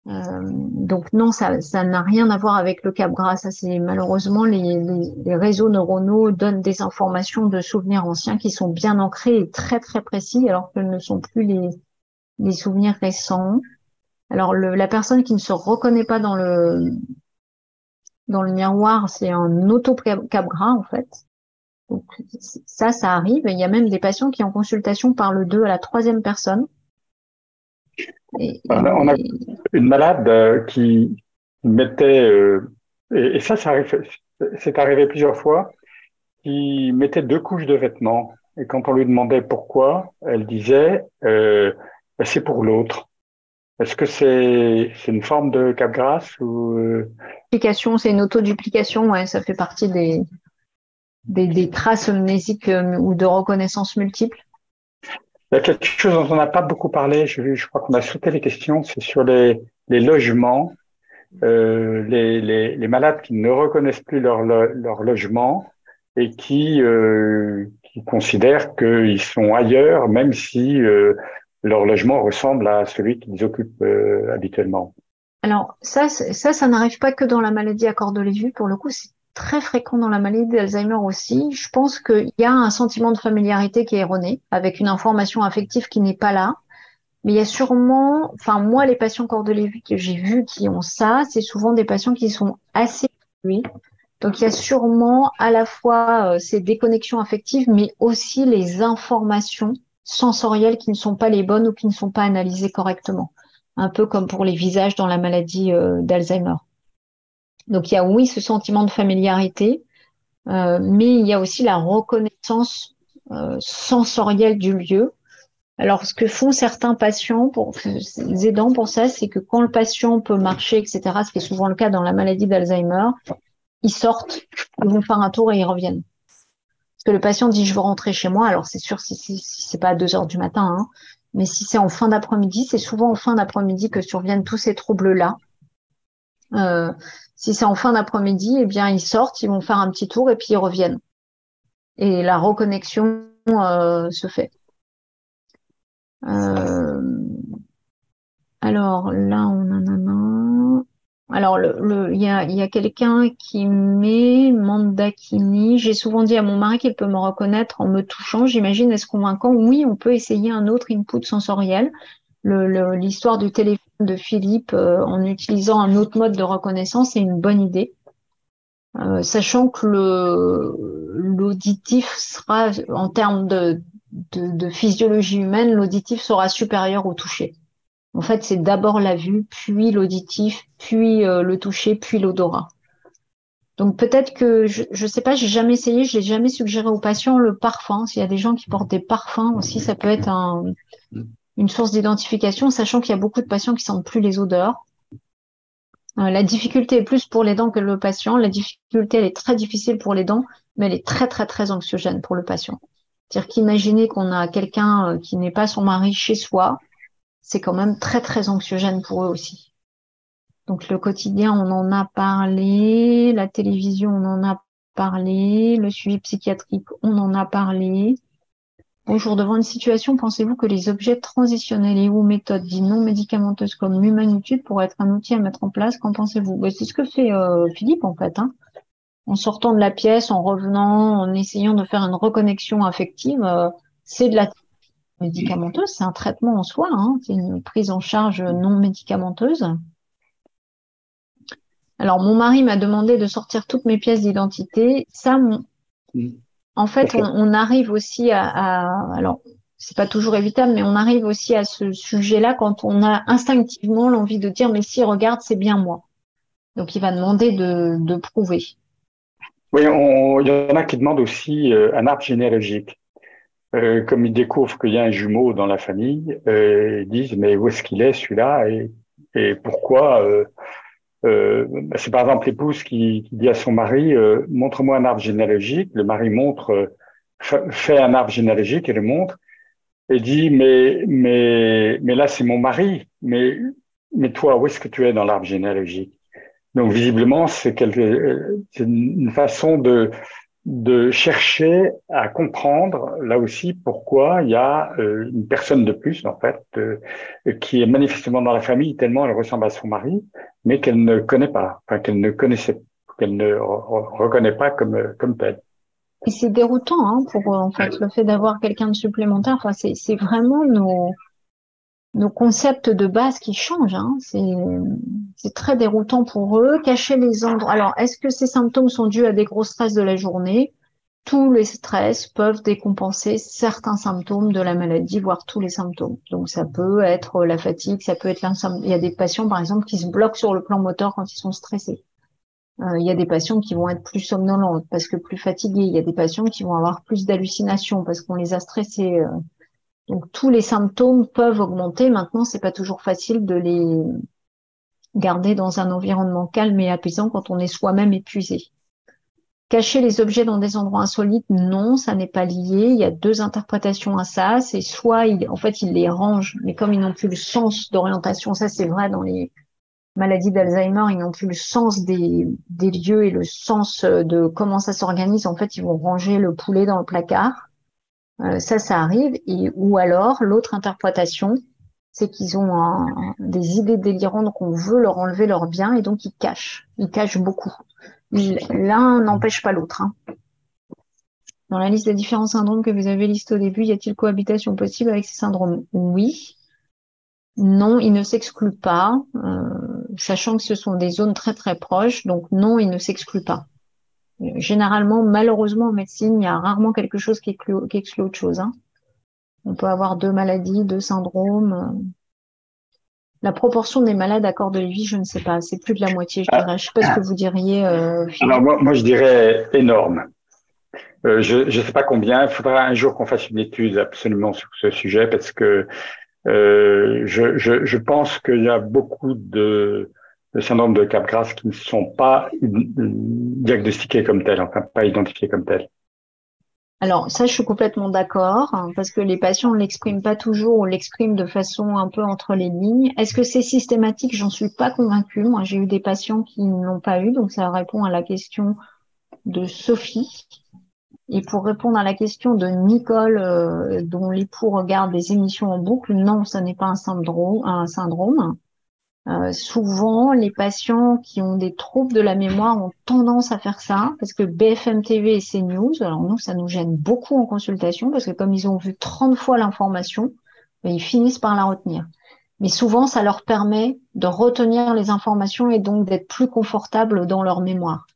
Donc non, ça n'a rien à voir avec le Capgras. Ça, c'est malheureusement les réseaux neuronaux donnent des informations de souvenirs anciens qui sont bien ancrés et très très précis, alors que ne sont plus les souvenirs récents. Alors la personne qui ne se reconnaît pas dans le miroir, c'est un auto-Capgras en fait. Donc ça arrive. Il y a même des patients qui en consultation parlent d'eux à la troisième personne. On a une malade qui mettait, et ça arrive, c'est arrivé plusieurs fois, qui mettait 2 couches de vêtements. Et quand on lui demandait pourquoi, elle disait c'est pour l'autre. Est-ce que c'est une forme de Capgras ou c'est une autoduplication, ouais, ça fait partie des traces mnésiques ou de reconnaissance multiple. Il y a quelque chose dont on n'a pas beaucoup parlé, je crois qu'on a sauté les questions, c'est sur les logements, les malades qui ne reconnaissent plus leur logement et qui considèrent qu'ils sont ailleurs, même si leur logement ressemble à celui qu'ils occupent habituellement. Alors ça n'arrive pas que dans la maladie à corps de Lévy, pour le coup, c'est très fréquent dans la maladie d'Alzheimer aussi. Je pense qu'il y a un sentiment de familiarité qui est erroné, avec une information affective qui n'est pas là. Mais il y a sûrement, enfin moi, les patients corps de Lévy que j'ai vus qui ont ça, c'est souvent des patients qui sont assez habitués. Donc il y a sûrement à la fois ces déconnexions affectives, mais aussi les informations sensorielles qui ne sont pas les bonnes ou qui ne sont pas analysées correctement. Un peu comme pour les visages dans la maladie d'Alzheimer. Donc il y a oui ce sentiment de familiarité, mais il y a aussi la reconnaissance sensorielle du lieu. Alors ce que font certains patients, les aidants pour ça, c'est que quand le patient peut marcher, etc., ce qui est souvent le cas dans la maladie d'Alzheimer, ils sortent, ils vont faire un tour et ils reviennent. Parce que le patient dit je veux rentrer chez moi. Alors c'est sûr si c'est pas à 2 heures du matin, hein, mais si c'est en fin d'après-midi, c'est souvent en fin d'après-midi que surviennent tous ces troubles-là. Si c'est en fin d'après-midi, eh bien ils sortent, ils vont faire un petit tour et puis ils reviennent. Et la reconnexion se fait. Alors là, on en a un. Alors il y a quelqu'un qui met Mandakini. J'ai souvent dit à mon mari qu'il peut me reconnaître en me touchant. J'imagine, est-ce convaincant? Oui, on peut essayer un autre input sensoriel. L'histoire du téléphone de Philippe en utilisant un autre mode de reconnaissance, c'est une bonne idée. Sachant que l'auditif sera, en termes de physiologie humaine, l'auditif sera supérieur au toucher. En fait, c'est d'abord la vue, puis l'auditif, puis le toucher, puis l'odorat. Donc peut-être que, je sais pas, j'ai jamais essayé, je l'ai jamais suggéré aux patients, le parfum. S'il y a des gens qui portent des parfums aussi, ça peut être une source d'identification, sachant qu'il y a beaucoup de patients qui sentent plus les odeurs. La difficulté est plus pour les dents que le patient. La difficulté, elle est très difficile pour les dents, mais elle est très, très, très anxiogène pour le patient. C'est-à-dire qu'imaginer qu'on a quelqu'un qui n'est pas son mari chez soi, c'est quand même très, très anxiogène pour eux aussi. Donc, le quotidien, on en a parlé. La télévision, on en a parlé. Le suivi psychiatrique, on en a parlé. Bonjour, devant une situation, pensez-vous que les objets transitionnels et ou méthodes dites non médicamenteuses comme l'humanitude pourraient être un outil à mettre en place? Qu'en pensez-vous? C'est ce que fait Philippe, en fait. Hein. En sortant de la pièce, en revenant, en essayant de faire une reconnexion affective, c'est de la médicamenteuse, c'est un traitement en soi, hein, c'est une prise en charge non médicamenteuse. Alors, mon mari m'a demandé de sortir toutes mes pièces d'identité. Ça, en fait, on arrive aussi alors, c'est pas toujours évitable, mais on arrive aussi à ce sujet-là quand on a instinctivement l'envie de dire, mais si, regarde, c'est bien moi. Donc, il va demander de prouver. Oui, il y en a qui demandent aussi un arbre généalogique. Comme ils découvrent qu'il y a un jumeau dans la famille, ils disent, mais où est-ce qu'il est, celui-là, et pourquoi c'est par exemple l'épouse qui dit à son mari, montre-moi un arbre généalogique. Le mari montre fait un arbre généalogique et le montre et dit mais là c'est mon mari, mais toi où est-ce que tu es dans l'arbre généalogique? Donc visiblement c'est une façon de chercher à comprendre là aussi pourquoi il y a une personne de plus en fait qui est manifestement dans la famille tellement elle ressemble à son mari, mais qu'elle ne connaît pas, enfin qu'elle ne reconnaît pas comme telle. Et c'est déroutant, hein, pour en fait le fait d'avoir quelqu'un de supplémentaire. Enfin, c'est vraiment nos concepts de base qui changent. Hein. C'est très déroutant pour eux. Cacher les endroits. Alors, est-ce que ces symptômes sont dus à des gros stress de la journée? Tous les stress peuvent décompenser certains symptômes de la maladie, voire tous les symptômes. Donc, ça peut être la fatigue, ça peut être l'insomnie. Il y a des patients, par exemple, qui se bloquent sur le plan moteur quand ils sont stressés. Il y a des patients qui vont être plus somnolentes parce que plus fatigués. Il y a des patients qui vont avoir plus d'hallucinations parce qu'on les a stressés. Donc tous les symptômes peuvent augmenter. Maintenant, c'est pas toujours facile de les garder dans un environnement calme et apaisant quand on est soi-même épuisé. Cacher les objets dans des endroits insolites, non, ça n'est pas lié. Il y a deux interprétations à ça. C'est soit en fait, ils les rangent, mais comme ils n'ont plus le sens d'orientation, ça c'est vrai dans les maladies d'Alzheimer, ils n'ont plus le sens des lieux et le sens de comment ça s'organise. En fait, ils vont ranger le poulet dans le placard. Ça arrive. Ou alors, l'autre interprétation, c'est qu'ils ont des idées délirantes qu'on veut leur enlever leurs biens et donc ils cachent. Ils cachent beaucoup. L'un n'empêche pas l'autre. Hein. Dans la liste des différents syndromes que vous avez listés au début, y a-t-il cohabitation possible avec ces syndromes? Oui. Non, ils ne s'excluent pas, sachant que ce sont des zones très très proches. Donc non, ils ne s'excluent pas. Généralement, malheureusement, en médecine, il y a rarement quelque chose qui exclut autre chose. Hein. On peut avoir deux maladies, deux syndromes. La proportion des malades à corps de Lévy, je ne sais pas. C'est plus de la moitié, je dirais. Je ne sais pas ce que vous diriez, Philippe. Alors moi, je dirais énorme. Je ne sais pas combien. Il faudra un jour qu'on fasse une étude absolument sur ce sujet parce que je pense qu'il y a beaucoup de syndromes de Capgras qui ne sont pas diagnostiqués comme tels, enfin pas identifiés comme tels. Alors ça, je suis complètement d'accord, hein, parce que les patients ne l'expriment pas toujours ou l'expriment de façon un peu entre les lignes. Est-ce que c'est systématique? J'en suis pas convaincue. Moi, j'ai eu des patients qui n'ont pas eu, donc ça répond à la question de Sophie. Et pour répondre à la question de Nicole, dont l'époux regarde des émissions en boucle, non, ça n'est pas un syndrome. Souvent, les patients qui ont des troubles de la mémoire ont tendance à faire ça, parce que BFM TV et CNews, alors nous, ça nous gêne beaucoup en consultation, parce que comme ils ont vu 30 fois l'information, ils finissent par la retenir. Mais souvent, ça leur permet de retenir les informations et donc d'être plus confortables dans leur mémoire.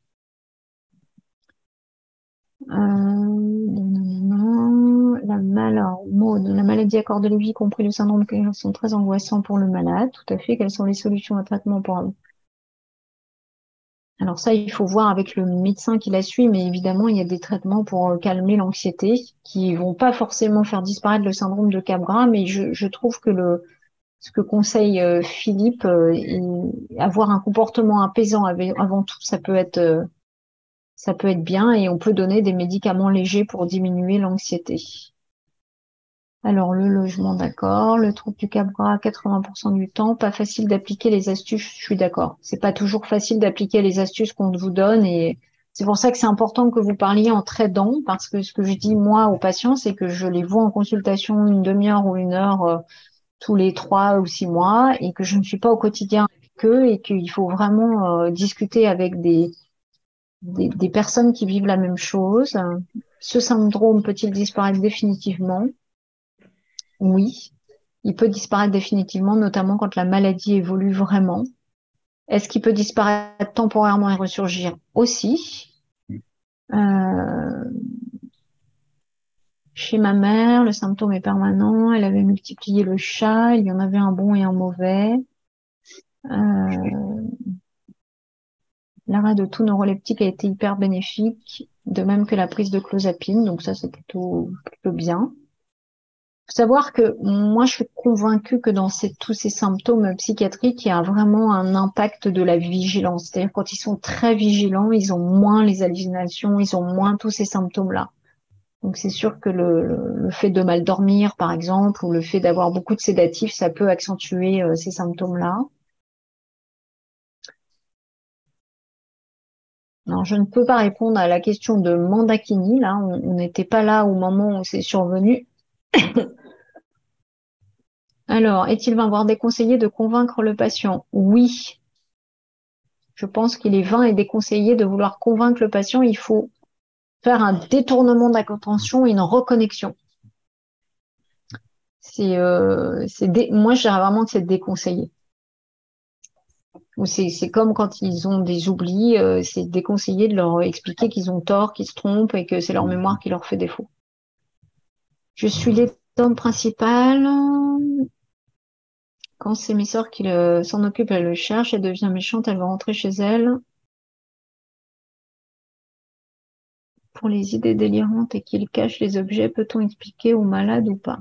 La maladie à corps de Lévy, y compris le syndrome Capgras, sont très angoissants pour le malade. Tout à fait. Quelles sont les solutions à traitement pour eux? Alors ça, il faut voir avec le médecin qui la suit, mais évidemment, il y a des traitements pour calmer l'anxiété qui vont pas forcément faire disparaître le syndrome de Capgras, mais je trouve que ce que conseille Philippe, avoir un comportement apaisant avant tout, ça peut être bien et on peut donner des médicaments légers pour diminuer l'anxiété. Alors, le logement, d'accord. Le trouble du Capgras, 80% du temps. Pas facile d'appliquer les astuces, je suis d'accord. C'est pas toujours facile d'appliquer les astuces qu'on vous donne et c'est pour ça que c'est important que vous parliez en aidant parce que ce que je dis, moi, aux patients, c'est que je les vois en consultation une demi-heure ou une heure tous les 3 ou 6 mois et que je ne suis pas au quotidien avec eux et qu'il faut vraiment discuter avec des personnes qui vivent la même chose. Ce syndrome peut-il disparaître définitivement? Oui, il peut disparaître définitivement, notamment quand la maladie évolue vraiment. Est-ce qu'il peut disparaître temporairement et ressurgir? Aussi. Chez ma mère, le symptôme est permanent. Elle avait multiplié le chat. Il y en avait un bon et un mauvais. L'arrêt de tout neuroleptique a été hyper bénéfique, de même que la prise de clozapine. Donc ça, c'est plutôt bien. Faut savoir que moi, je suis convaincue que dans tous ces symptômes psychiatriques, il y a vraiment un impact de la vigilance. C'est-à-dire quand ils sont très vigilants, ils ont moins les hallucinations, ils ont moins tous ces symptômes-là. Donc c'est sûr que le fait de mal dormir, par exemple, ou le fait d'avoir beaucoup de sédatifs, ça peut accentuer ces symptômes-là. Alors, je ne peux pas répondre à la question de Mandakini, là, on n'était pas là au moment où c'est survenu. Alors, est-il vain, voire déconseillé de convaincre le patient? Oui. Je pense qu'il est vain et déconseillé de vouloir convaincre le patient. Il faut faire un détournement d'attention et une reconnexion. Moi, je dirais vraiment que c'est déconseillé. Ou c'est comme quand ils ont des oublis, c'est déconseillé de leur expliquer qu'ils ont tort, qu'ils se trompent et que c'est leur mémoire qui leur fait défaut. Je suis l'étendre principale. Quand c'est mes sœurs qui s'en occupent, elle le cherche, elle devient méchante, elle va rentrer chez elle. Pour les idées délirantes et qu'il cache les objets, peut-on expliquer aux malades ou pas?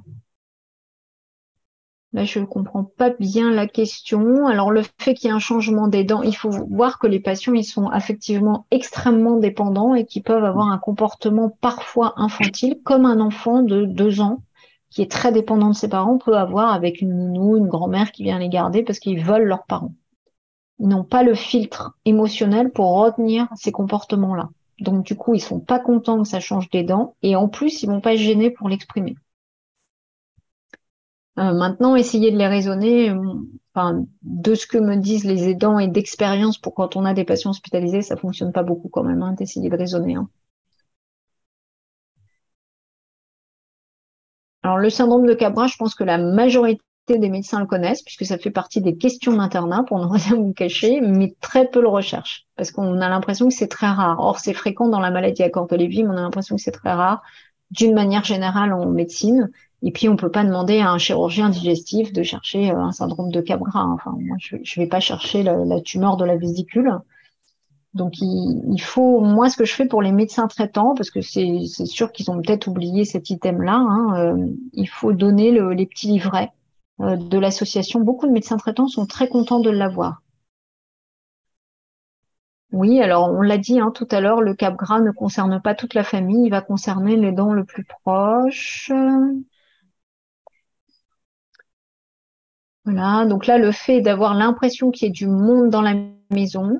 Là, je ne comprends pas bien la question. Alors, le fait qu'il y ait un changement des dents, il faut voir que les patients, ils sont affectivement extrêmement dépendants et qui peuvent avoir un comportement parfois infantile, comme un enfant de 2 ans qui est très dépendant de ses parents peut avoir avec une nounou, une grand-mère qui vient les garder parce qu'ils veulent leurs parents. Ils n'ont pas le filtre émotionnel pour retenir ces comportements-là. Donc, du coup, ils sont pas contents que ça change des dents et en plus, ils vont pas se gêner pour l'exprimer. Maintenant, essayer de les raisonner, enfin, de ce que me disent les aidants et d'expérience pour quand on a des patients hospitalisés, ça fonctionne pas beaucoup quand même, hein, d'essayer de raisonner. Hein. Alors, le syndrome de Capgras, je pense que la majorité des médecins le connaissent, puisque ça fait partie des questions d'internat, pour ne rien vous cacher, mais très peu le recherchent, parce qu'on a l'impression que c'est très rare. Or, c'est fréquent dans la maladie à corps de Lévy, mais on a l'impression que c'est très rare, d'une manière générale en médecine. Et puis, on peut pas demander à un chirurgien digestif de chercher un syndrome de Capgras. Enfin, moi, je vais pas chercher la tumeur de la vésicule. Donc, il faut, moi, ce que je fais pour les médecins traitants, parce que c'est sûr qu'ils ont peut-être oublié cet item-là, hein, il faut donner les petits livrets de l'association. Beaucoup de médecins traitants sont très contents de l'avoir. Oui, alors on l'a dit hein, tout à l'heure, le Capgras ne concerne pas toute la famille, il va concerner les dents le plus proches. Voilà, donc là, le fait d'avoir l'impression qu'il y ait du monde dans la maison,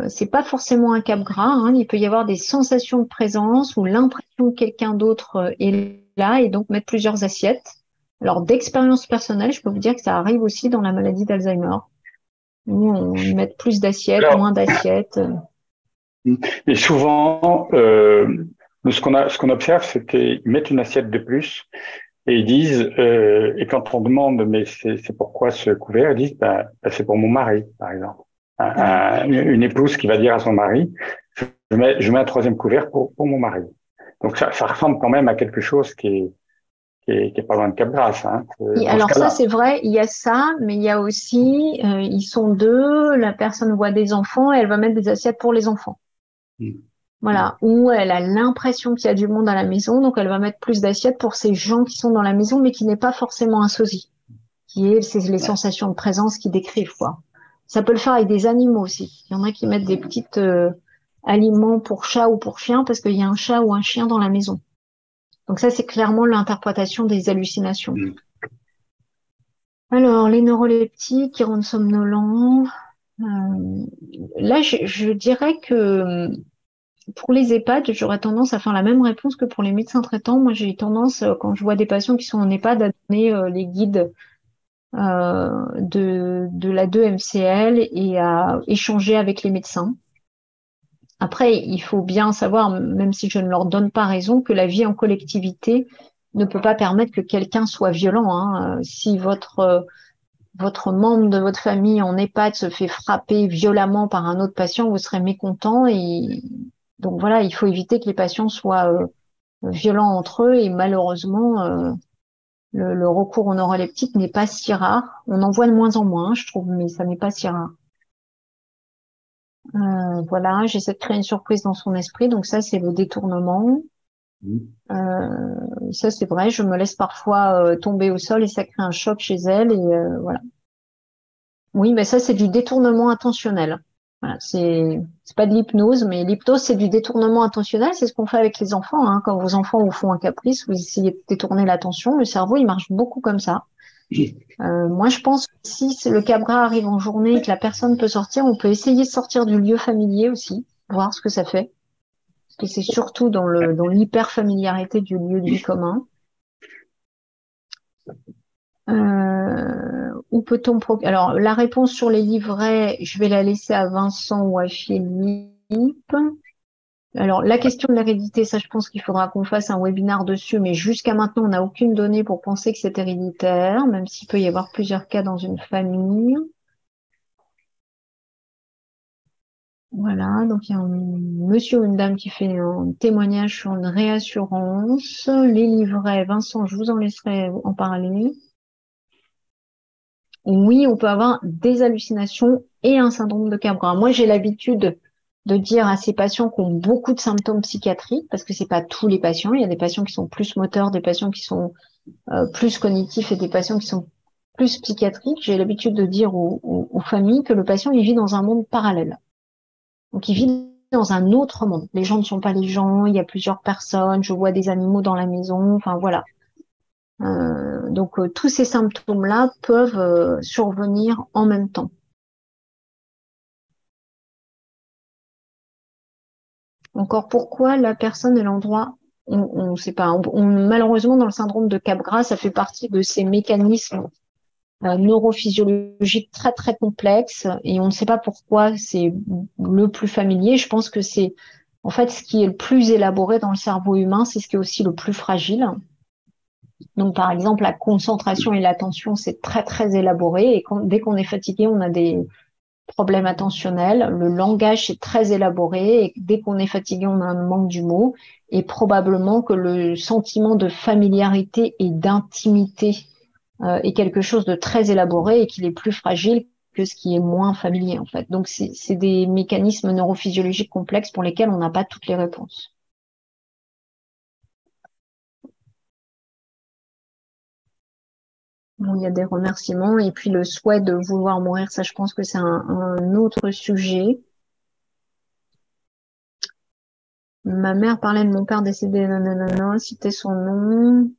c'est pas forcément un Capgras, hein. Il peut y avoir des sensations de présence ou l'impression que quelqu'un d'autre est là et donc mettre plusieurs assiettes. Alors, d'expérience personnelle, je peux vous dire que ça arrive aussi dans la maladie d'Alzheimer. Où on met plus d'assiettes, moins d'assiettes. Et souvent, ce qu'on observe, c'est qu'ils mettent une assiette de plus et ils disent, et quand on demande, mais c'est pourquoi ce couvert, ils disent, c'est pour mon mari, par exemple. Une épouse qui va dire à son mari, je mets un troisième couvert pour mon mari. Donc ça ressemble quand même à quelque chose qui est pas loin de Capgras. Hein. Alors ça c'est vrai, il y a ça, mais il y a aussi, ils sont deux, la personne voit des enfants et elle va mettre des assiettes pour les enfants. Voilà, où elle a l'impression qu'il y a du monde à la maison, donc elle va mettre plus d'assiettes pour ces gens qui sont dans la maison, mais qui n'est pas forcément un sosie, c'est les sensations de présence qui décrivent quoi. Ça peut le faire avec des animaux aussi. Il y en a qui mettent des petites aliments pour chat ou pour chien parce qu'il y a un chat ou un chien dans la maison. Donc ça, c'est clairement l'interprétation des hallucinations. Alors, les neuroleptiques qui rendent somnolents. Là, je dirais que pour les EHPAD, j'aurais tendance à faire la même réponse que pour les médecins traitants. Moi, j'ai tendance, quand je vois des patients qui sont en EHPAD, à donner les guides de la 2-MCL et à échanger avec les médecins. Après, il faut bien savoir, même si je ne leur donne pas raison, que la vie en collectivité ne peut pas permettre que quelqu'un soit violent. Hein. Si votre membre de votre famille en EHPAD se fait frapper violemment par un autre patient, vous serez mécontent. Et donc voilà, il faut éviter que les patients soient violents entre eux. Et malheureusement, le recours aux neuroleptiques n'est pas si rare. On en voit de moins en moins, je trouve, mais ça n'est pas si rare. Voilà, j'essaie de créer une surprise dans son esprit. Donc ça, c'est le détournement. Ça, c'est vrai. Je me laisse parfois tomber au sol et ça crée un choc chez elle. Et voilà. Oui, mais ça, c'est du détournement intentionnel. Voilà, c'est pas de l'hypnose, mais l'hypnose, c'est du détournement intentionnel. C'est ce qu'on fait avec les enfants, hein. Quand vos enfants vous font un caprice, vous essayez de détourner l'attention. Le cerveau, il marche beaucoup comme ça. Moi, je pense que si le Cabra arrive en journée et que la personne peut sortir, on peut essayer de sortir du lieu familier aussi, voir ce que ça fait. Parce que c'est surtout dans l'hyper-familiarité du lieu de vie commun. Où peut-on Alors, la réponse sur les livrets, je vais la laisser à Vincent ou à Philippe. Alors, la question de l'hérédité, ça, je pense qu'il faudra qu'on fasse un webinaire dessus, mais jusqu'à maintenant, on n'a aucune donnée pour penser que c'est héréditaire, même s'il peut y avoir plusieurs cas dans une famille. Voilà, donc il y a un monsieur ou une dame qui fait un témoignage sur une réassurance. Les livrets, Vincent, je vous en laisserai en parler. Oui, on peut avoir des hallucinations et un syndrome de Cabra. Moi, j'ai l'habitude de dire à ces patients qui ont beaucoup de symptômes psychiatriques, parce que c'est pas tous les patients. Il y a des patients qui sont plus moteurs, des patients qui sont plus cognitifs et des patients qui sont plus psychiatriques. J'ai l'habitude de dire aux familles que le patient, il vit dans un monde parallèle. Donc, il vit dans un autre monde. Les gens ne sont pas les gens, il y a plusieurs personnes, je vois des animaux dans la maison, enfin voilà. Donc, tous ces symptômes-là peuvent survenir en même temps. Encore pourquoi la personne et l'endroit, on ne sait pas. Malheureusement, dans le syndrome de Capgras, ça fait partie de ces mécanismes neurophysiologiques très très complexes et on ne sait pas pourquoi c'est le plus familier. Je pense que c'est en fait ce qui est le plus élaboré dans le cerveau humain, c'est ce qui est aussi le plus fragile. Donc par exemple, la concentration et l'attention, c'est très très élaboré et dès qu'on est fatigué, on a des problème attentionnel. Le langage est très élaboré et dès qu'on est fatigué, on a un manque du mot. Et probablement que le sentiment de familiarité et d'intimité est quelque chose de très élaboré et qu'il est plus fragile que ce qui est moins familier en fait. Donc c'est des mécanismes neurophysiologiques complexes pour lesquels on n'a pas toutes les réponses. Bon, il y a des remerciements et puis le souhait de vouloir mourir, ça je pense que c'est un autre sujet. Ma mère parlait de mon père décédé, nanana, citait son nom.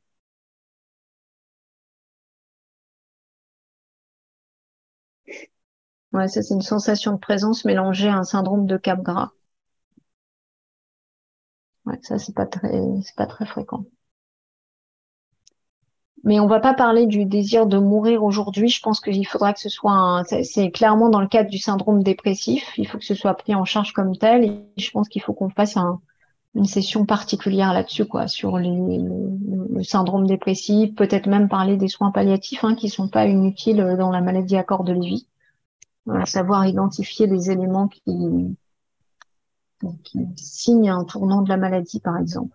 Ouais, ça c'est une sensation de présence mélangée à un syndrome de Capgras. Ouais, ça c'est pas très fréquent. Mais on va pas parler du désir de mourir aujourd'hui. Je pense qu'il faudra que ce soit c'est clairement dans le cadre du syndrome dépressif. Il faut que ce soit pris en charge comme tel. Et je pense qu'il faut qu'on fasse une session particulière là-dessus, quoi, sur le syndrome dépressif. Peut-être même parler des soins palliatifs, hein, qui sont pas inutiles dans la maladie à corps de Lévy. Savoir identifier les éléments qui signent un tournant de la maladie, par exemple.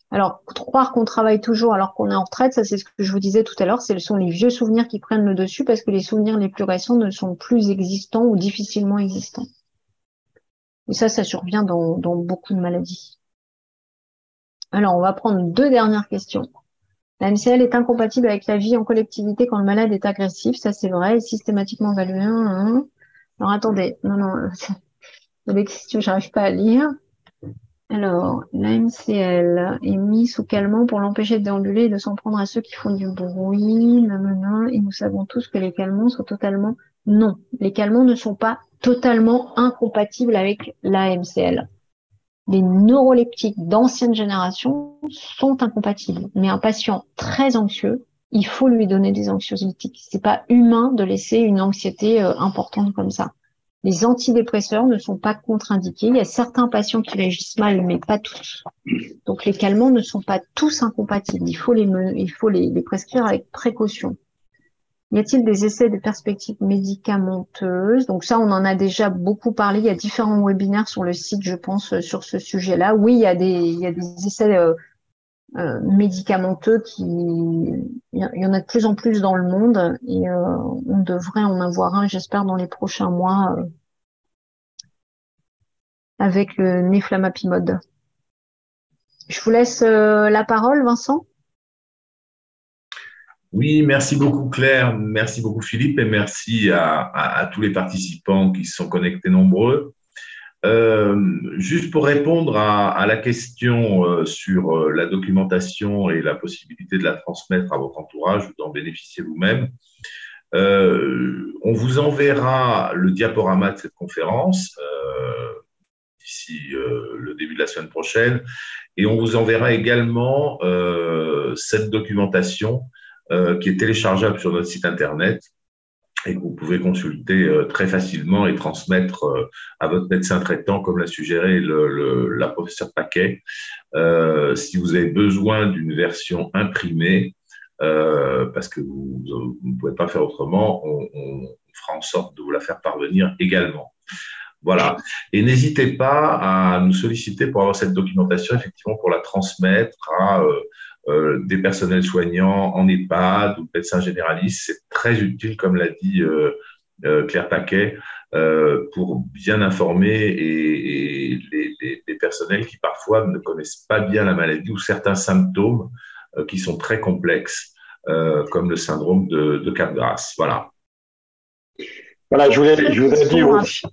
Alors, croire qu'on travaille toujours alors qu'on est en retraite, ça c'est ce que je vous disais tout à l'heure, ce sont les vieux souvenirs qui prennent le dessus parce que les souvenirs les plus récents ne sont plus existants ou difficilement existants. Et ça survient dans beaucoup de maladies. Alors, on va prendre deux dernières questions. La MCL est incompatible avec la vie en collectivité quand le malade est agressif, ça c'est vrai, et systématiquement évalué. Alors, attendez, non, il y a des questions que j'arrive pas à lire. Alors, la MCL est mise sous calmant pour l'empêcher de déambuler et de s'en prendre à ceux qui font du bruit, et nous savons tous que les calmants sont totalement... Non, les calmants ne sont pas totalement incompatibles avec la MCL. Les neuroleptiques d'ancienne génération sont incompatibles, mais un patient très anxieux, il faut lui donner des anxiolytiques. C'est pas humain de laisser une anxiété importante comme ça. Les antidépresseurs ne sont pas contre-indiqués. Il y a certains patients qui réagissent mal, mais pas tous. Donc les calmants ne sont pas tous incompatibles. Il faut les prescrire avec précaution. Y a-t-il des essais de perspectives médicamenteuses? Donc ça, on en a déjà beaucoup parlé. Il y a différents webinaires sur le site, je pense, sur ce sujet-là. Oui, il y a des essais médicamenteux il y en a de plus en plus dans le monde et on devrait en avoir un, j'espère, dans les prochains mois avec le neflamapimod. Je vous laisse la parole, Vincent. Oui, merci beaucoup Claire, merci beaucoup Philippe et merci à tous les participants qui se sont connectés nombreux. Juste pour répondre à la question sur la documentation et la possibilité de la transmettre à votre entourage ou d'en bénéficier vous-même, on vous enverra le diaporama de cette conférence d'ici le début de la semaine prochaine et on vous enverra également cette documentation qui est téléchargeable sur notre site internet et que vous pouvez consulter très facilement et transmettre à votre médecin traitant, comme l'a suggéré la professeure Paquet. Si vous avez besoin d'une version imprimée, parce que vous ne pouvez pas faire autrement, on fera en sorte de vous la faire parvenir également. Voilà. Et n'hésitez pas à nous solliciter pour avoir cette documentation, effectivement, pour la transmettre à des personnels soignants en EHPAD ou médecins généralistes. C'est très utile, comme l'a dit Claire Paquet, pour bien informer et les personnels qui parfois ne connaissent pas bien la maladie ou certains symptômes qui sont très complexes, comme le syndrome de Capgras. Voilà. Voilà, je voudrais dire aussi.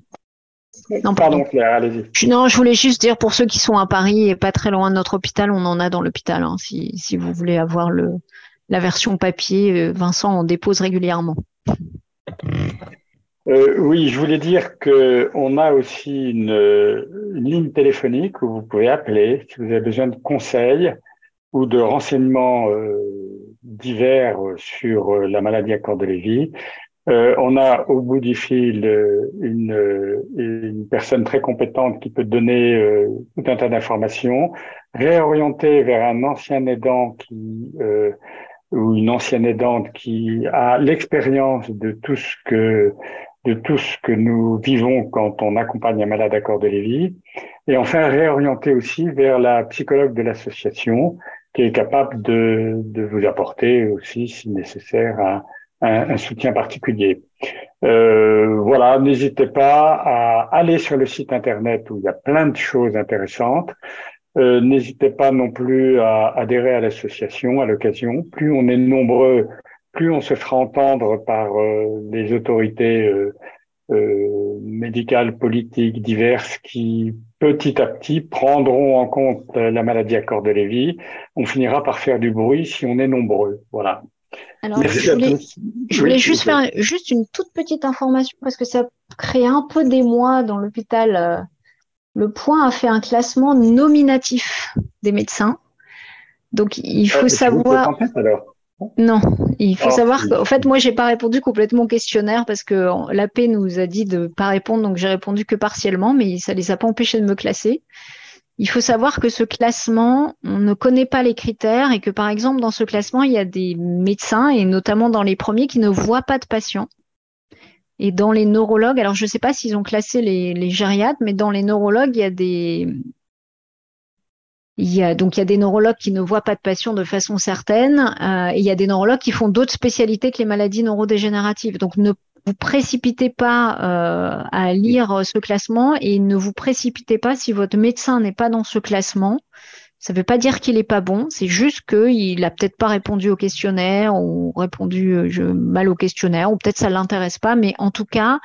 Non, pardon Claire, allez-y. Non, je voulais juste dire pour ceux qui sont à Paris et pas très loin de notre hôpital, on en a dans l'hôpital. Hein, si vous voulez avoir la version papier, Vincent en dépose régulièrement. Oui, je voulais dire qu'on a aussi une ligne téléphonique où vous pouvez appeler si vous avez besoin de conseils ou de renseignements divers sur la maladie à corps de Lévy. On a au bout du fil une personne très compétente qui peut donner tout un tas d'informations, réorienter vers un ancien aidant ou une ancienne aidante qui a l'expérience de tout ce que nous vivons quand on accompagne un malade à corps de Lévy, et enfin réorienter aussi vers la psychologue de l'association qui est capable de vous apporter aussi, si nécessaire, un soutien particulier. Voilà, n'hésitez pas à aller sur le site internet où il y a plein de choses intéressantes. N'hésitez pas non plus à adhérer à l'association à l'occasion. Plus on est nombreux, plus on se fera entendre par les autorités médicales, politiques, diverses qui petit à petit prendront en compte la maladie à corps de Lévy. On finira par faire du bruit si on est nombreux. Voilà. Alors, je voulais juste faire une toute petite information parce que ça crée un peu d'émoi dans l'hôpital. Le Point a fait un classement nominatif des médecins. Donc, il faut savoir… En tête, alors. Non, il faut savoir qu'en fait, moi, j'ai pas répondu complètement au questionnaire parce que l'AP nous a dit de pas répondre, donc j'ai répondu que partiellement, mais ça les a pas empêchés de me classer. Il faut savoir que ce classement, on ne connaît pas les critères et que, par exemple, dans ce classement, il y a des médecins, et notamment dans les premiers, qui ne voient pas de patients. Et dans les neurologues, alors je ne sais pas s'ils ont classé les gériatres, mais dans les neurologues, il y a des neurologues qui ne voient pas de patients de façon certaine, et il y a des neurologues qui font d'autres spécialités que les maladies neurodégénératives. Donc, ne vous précipitez pas à lire ce classement et ne vous précipitez pas si votre médecin n'est pas dans ce classement. Ça ne veut pas dire qu'il n'est pas bon, c'est juste qu'il n'a peut-être pas répondu au questionnaire ou répondu mal au questionnaire ou peut-être ça ne l'intéresse pas, mais en tout cas,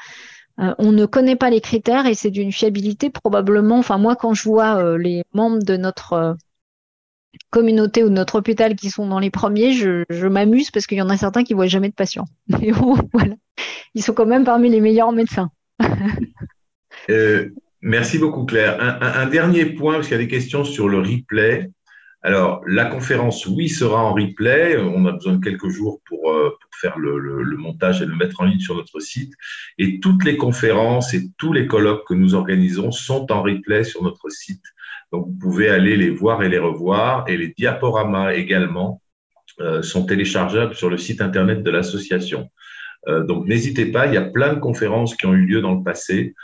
on ne connaît pas les critères et c'est d'une fiabilité probablement. Enfin, moi, quand je vois les membres de notre communauté ou de notre hôpital qui sont dans les premiers, je m'amuse parce qu'il y en a certains qui ne voient jamais de patients. Mais bon, voilà. Ils sont quand même parmi les meilleurs médecins. Merci beaucoup, Claire. Un dernier point, parce qu'il y a des questions sur le replay. Alors, la conférence, oui, sera en replay. On a besoin de quelques jours pour faire le montage et le mettre en ligne sur notre site. Et toutes les conférences et tous les colloques que nous organisons sont en replay sur notre site. Donc, vous pouvez aller les voir et les revoir. Et les diaporamas également sont téléchargeables sur le site Internet de l'association. Donc, n'hésitez pas, il y a plein de conférences qui ont eu lieu dans le passé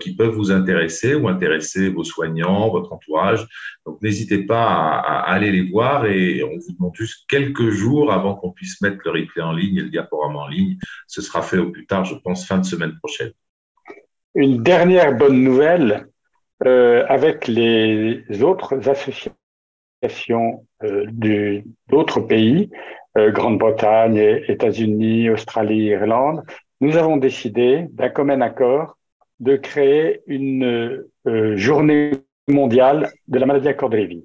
qui peuvent vous intéresser ou intéresser vos soignants, votre entourage. Donc, n'hésitez pas à aller les voir et on vous demande juste quelques jours avant qu'on puisse mettre le replay en ligne et le diaporama en ligne. Ce sera fait au plus tard, je pense, fin de semaine prochaine. Une dernière bonne nouvelle avec les autres associations d'autres pays. Grande-Bretagne, États-Unis, Australie, Irlande, nous avons décidé d'un commun accord de créer une journée mondiale de la maladie à corps de Lévy.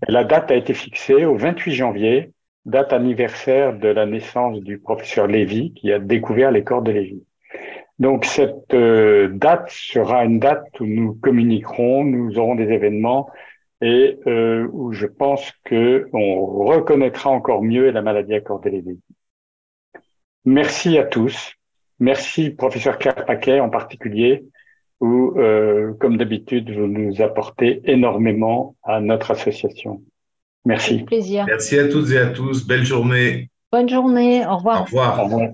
Et la date a été fixée au 28 janvier, date anniversaire de la naissance du professeur Lévy qui a découvert les corps de Lévy. Donc cette date sera une date où nous communiquerons, nous aurons des événements et où je pense que on reconnaîtra encore mieux la maladie à corps de Lévy. Merci à tous. Merci professeur Claire Paquet en particulier, où comme d'habitude vous nous apportez énormément à notre association. Merci. Avec plaisir. Merci à toutes et à tous. Belle journée. Bonne journée. Au revoir. Au revoir. Au revoir.